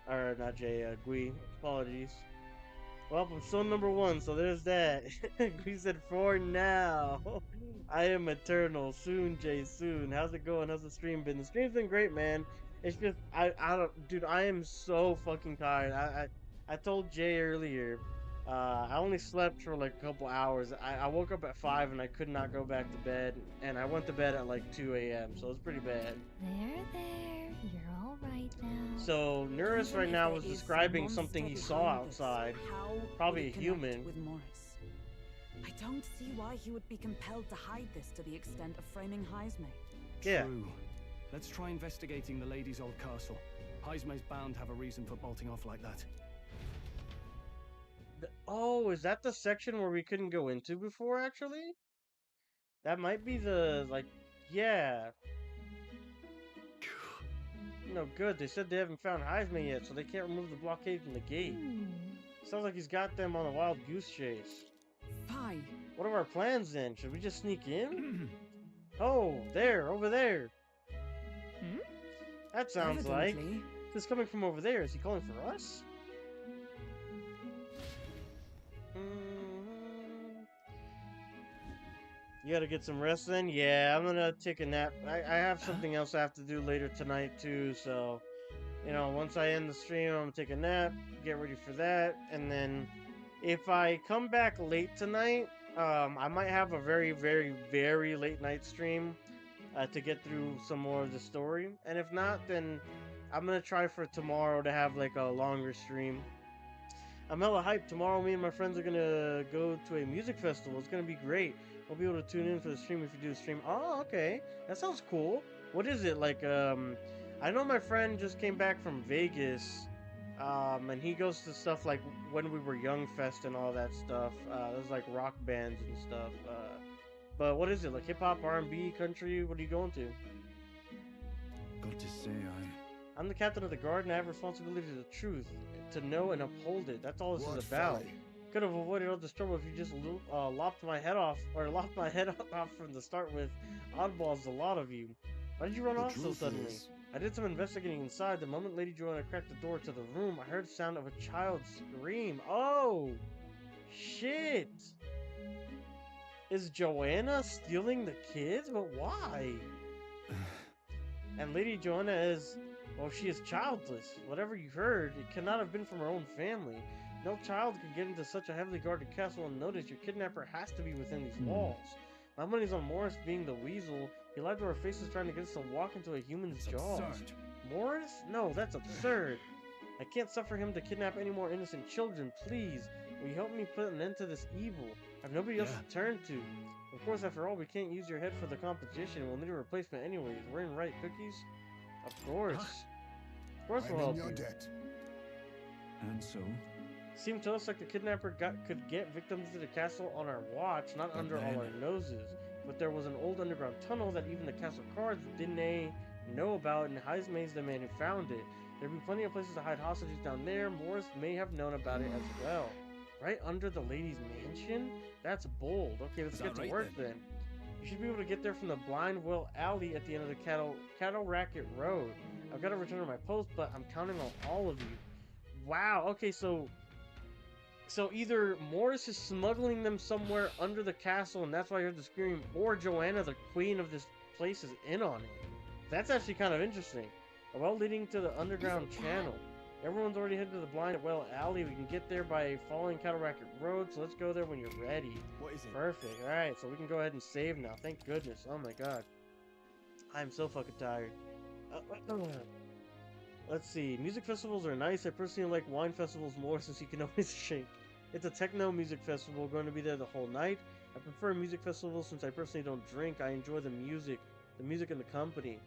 Or, not Jay, Gui. Apologies. Well, I'm still number 1, so there's that. Gui said, for now. I am eternal. Soon, Jay, soon. How's it going? How's the stream been? The stream's been great, man. It's just, I don't, dude, I am so fucking tired. I told Jay earlier, I only slept for like a couple hours. I woke up at 5 and I could not go back to bed, and I went to bed at like 2 a.m., so it's pretty bad. There, you're all right now. So, Nurus right now was describing something he saw outside. Probably a human. With Morris. I don't see why he would be compelled to hide this to the extent of framing Heismay. Yeah. True. Let's try investigating the lady's old castle. Heismay's bound to have a reason for bolting off like that. Oh, is that the section where we couldn't go into before, actually? That might be the, like, yeah. No, good. They said they haven't found Heismay yet, so they can't remove the blockade from the gate. Sounds like he's got them on a wild goose chase. Fine. What are our plans, then? Should we just sneak in? Oh, there, over there. That sounds like... This is coming from over there. Is he calling for us? You gotta get some rest then? Yeah, I'm gonna take a nap. I have something else I have to do later tonight too, so... You know, once I end the stream, I'm gonna take a nap, get ready for that, and then... If I come back late tonight, I might have a very, very, very late night stream to get through some more of the story. And if not, then I'm gonna try for tomorrow to have like a longer stream. I'm hella hyped. Tomorrow me and my friends are gonna go to a music festival. It's gonna be great. We'll be able to tune in for the stream if you do the stream. Oh, okay. That sounds cool. What is it? Like, I know my friend just came back from Vegas. And he goes to stuff like When We Were Young Fest and all that stuff. There's like rock bands and stuff. But what is it? Like hip-hop, R&B, country? What are you going to? Got to say, I'm the captain of the guard and I have responsibility to the truth. To know and uphold it. That's all this is about. Could have avoided all this trouble if you just lopped my head off. Or lopped my head off from the start with. Oddballs, a lot of you. Why did you run off so suddenly? I did some investigating inside. The moment Lady Joanna cracked the door to the room, I heard the sound of a child scream. Oh! Shit! Is Joanna stealing the kids? But why? And Lady Joanna is... Well, she is childless. Whatever you heard, it cannot have been from her own family. No child could get into such a heavily guarded castle unnoticed. Your kidnapper has to be within these walls. My money's on Morris being the weasel. He lied to our faces trying to get us to walk into a human's jaws. absurd. Morris? No, that's absurd. I can't suffer him to kidnap any more innocent children. Please, will you help me put an end to this evil? I have nobody else to turn to. Of course, after all, we can't use your head for the competition. We'll need a replacement anyways. We're in right, Cookies? Of course. Of course we'll help you. Debt. And so? Seemed to us like the kidnapper could get victims to the castle on our watch, not under all our noses. But there was an old underground tunnel that even the castle guards didn't know about, and Heismay's the man who found it. There'd be plenty of places to hide hostages down there. Morris may have known about it as well. Right under the lady's mansion? That's bold. Okay, let's get to work then. You should be able to get there from the Blind Well Alley at the end of the Cattle Racket Road. I've got to return to my post, but I'm counting on all of you. Wow, okay, so either Morris is smuggling them somewhere under the castle, and that's why I heard the scream, or Joanna, the queen of this place, is in on it. That's actually kind of interesting. A well leading to the underground channel. Everyone's already headed to the Blind Well Alley. We can get there by following Cataract Road, so let's go there when you're ready. What is it? Perfect. Alright, so we can go ahead and save now. Thank goodness. Oh my god. I'm so fucking tired. Let's see. Music festivals are nice. I personally like wine festivals more since you can always shake. It's a techno music festival. Going to be there the whole night. I prefer music festivals since I personally don't drink. I enjoy the music and the company.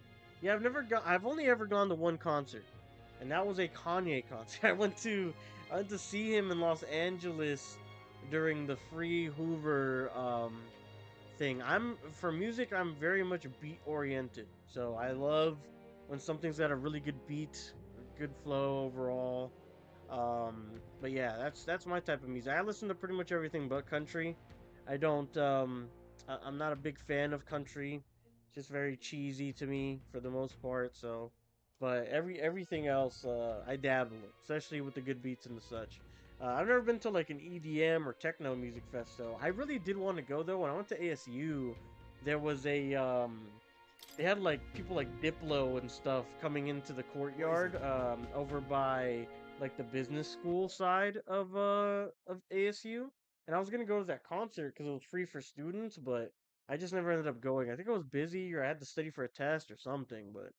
Yeah, I've only ever gone to one concert, and that was a Kanye concert. I went to see him in Los Angeles during the Free Hoover thing. For music, I'm very much beat oriented. So I love when something's got a really good beat, good flow overall. But yeah, that's my type of music. I listen to pretty much everything but country. I don't I'm not a big fan of country. It's just very cheesy to me for the most part, so but everything else I dabble in, especially with the good beats and the such. I've never been to like an EDM or techno music fest though. I really did want to go though. When I went to ASU, there was a they had like people like Diplo and stuff coming into the courtyard over by like the business school side of ASU, and I was gonna go to that concert because it was free for students, but I just never ended up going. I think I was busy or I had to study for a test or something, but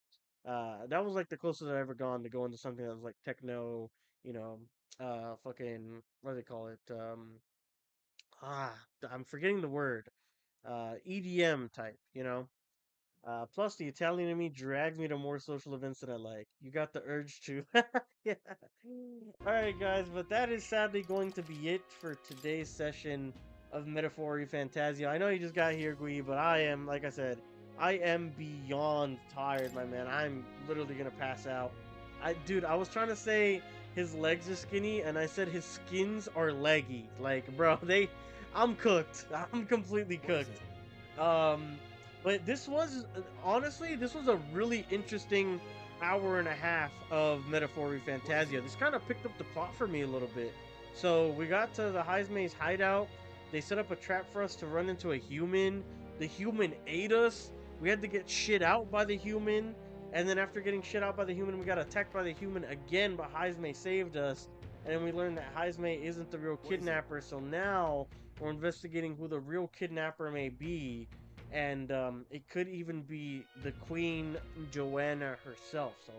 that was like the closest I've ever gone to going to something that was like techno, you know, fucking what do they call it? Ah, I'm forgetting the word. EDM type, you know. Plus, the Italian in me drags me to more social events that I like. You got the urge to. Yeah. Alright, guys, but that is sadly going to be it for today's session of Metaphor Refantazio. I know you just got here, Gui, but I am, like I said, I am beyond tired, my man. I'm literally gonna pass out. Dude, I was trying to say his legs are skinny, and I said his skins are leggy. Like, bro, I'm cooked. I'm completely cooked. But this was, honestly, this was a really interesting hour and a half of Metaphor Refantazio. This kind of picked up the plot for me a little bit. So we got to the Heismay's hideout. They set up a trap for us to run into a human. The human ate us. We had to get shit out by the human. And then after getting shit out by the human, we got attacked by the human again, but Heismay saved us. And then we learned that Heismay isn't the real kidnapper. So now we're investigating who the real kidnapper may be. And it could even be the Queen Joanna herself. So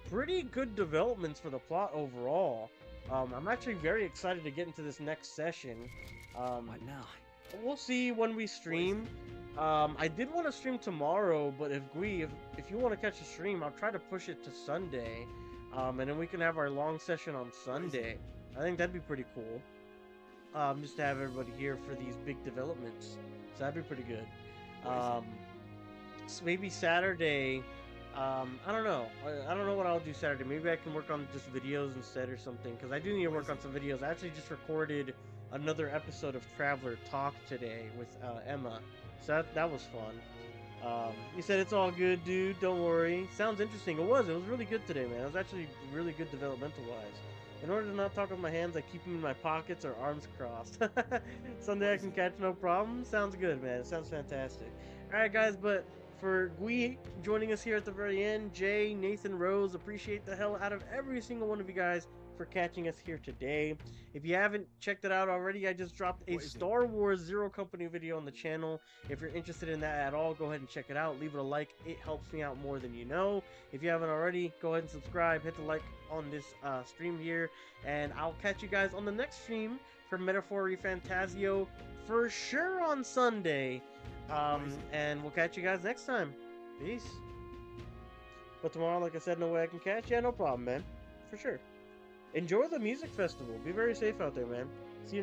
pretty good developments for the plot overall. I'm actually very excited to get into this next session. What now? We'll see when we stream. I did want to stream tomorrow, but if you want to catch a stream, I'll try to push it to Sunday. And then we can have our long session on Sunday. I think that'd be pretty cool. Just to have everybody here for these big developments. So that'd be pretty good. So maybe Saturday, I don't know. I don't know what I'll do Saturday. Maybe I can work on just videos instead or something, because I do need to work on some videos. I actually just recorded another episode of Traveler Talk today with Emma, so that was fun. He said it's all good, dude. Don't worry. Sounds interesting. It was really good today, man. It was actually really good developmental-wise. In order to not talk with my hands, I keep them in my pockets or arms crossed. Someday I can catch no problem. Sounds good, man. It sounds fantastic. Alright, guys, but for Gui joining us here at the very end, Jay, Nathan, Rose, appreciate the hell out of every single one of you guys for catching us here today. If you haven't checked it out already, I just dropped a Star Wars Zero Company video on the channel. If you're interested in that at all, go ahead and check it out. Leave it a like. It helps me out more than you know. If you haven't already, go ahead and subscribe. Hit the like on this stream here. And I'll catch you guys on the next stream for Metaphor Refantazio for sure on Sunday. And we'll catch you guys next time. Peace. But tomorrow, like I said, no way I can catch you. Yeah, no problem, man. For sure. Enjoy the music festival. Be very safe out there, man. See you next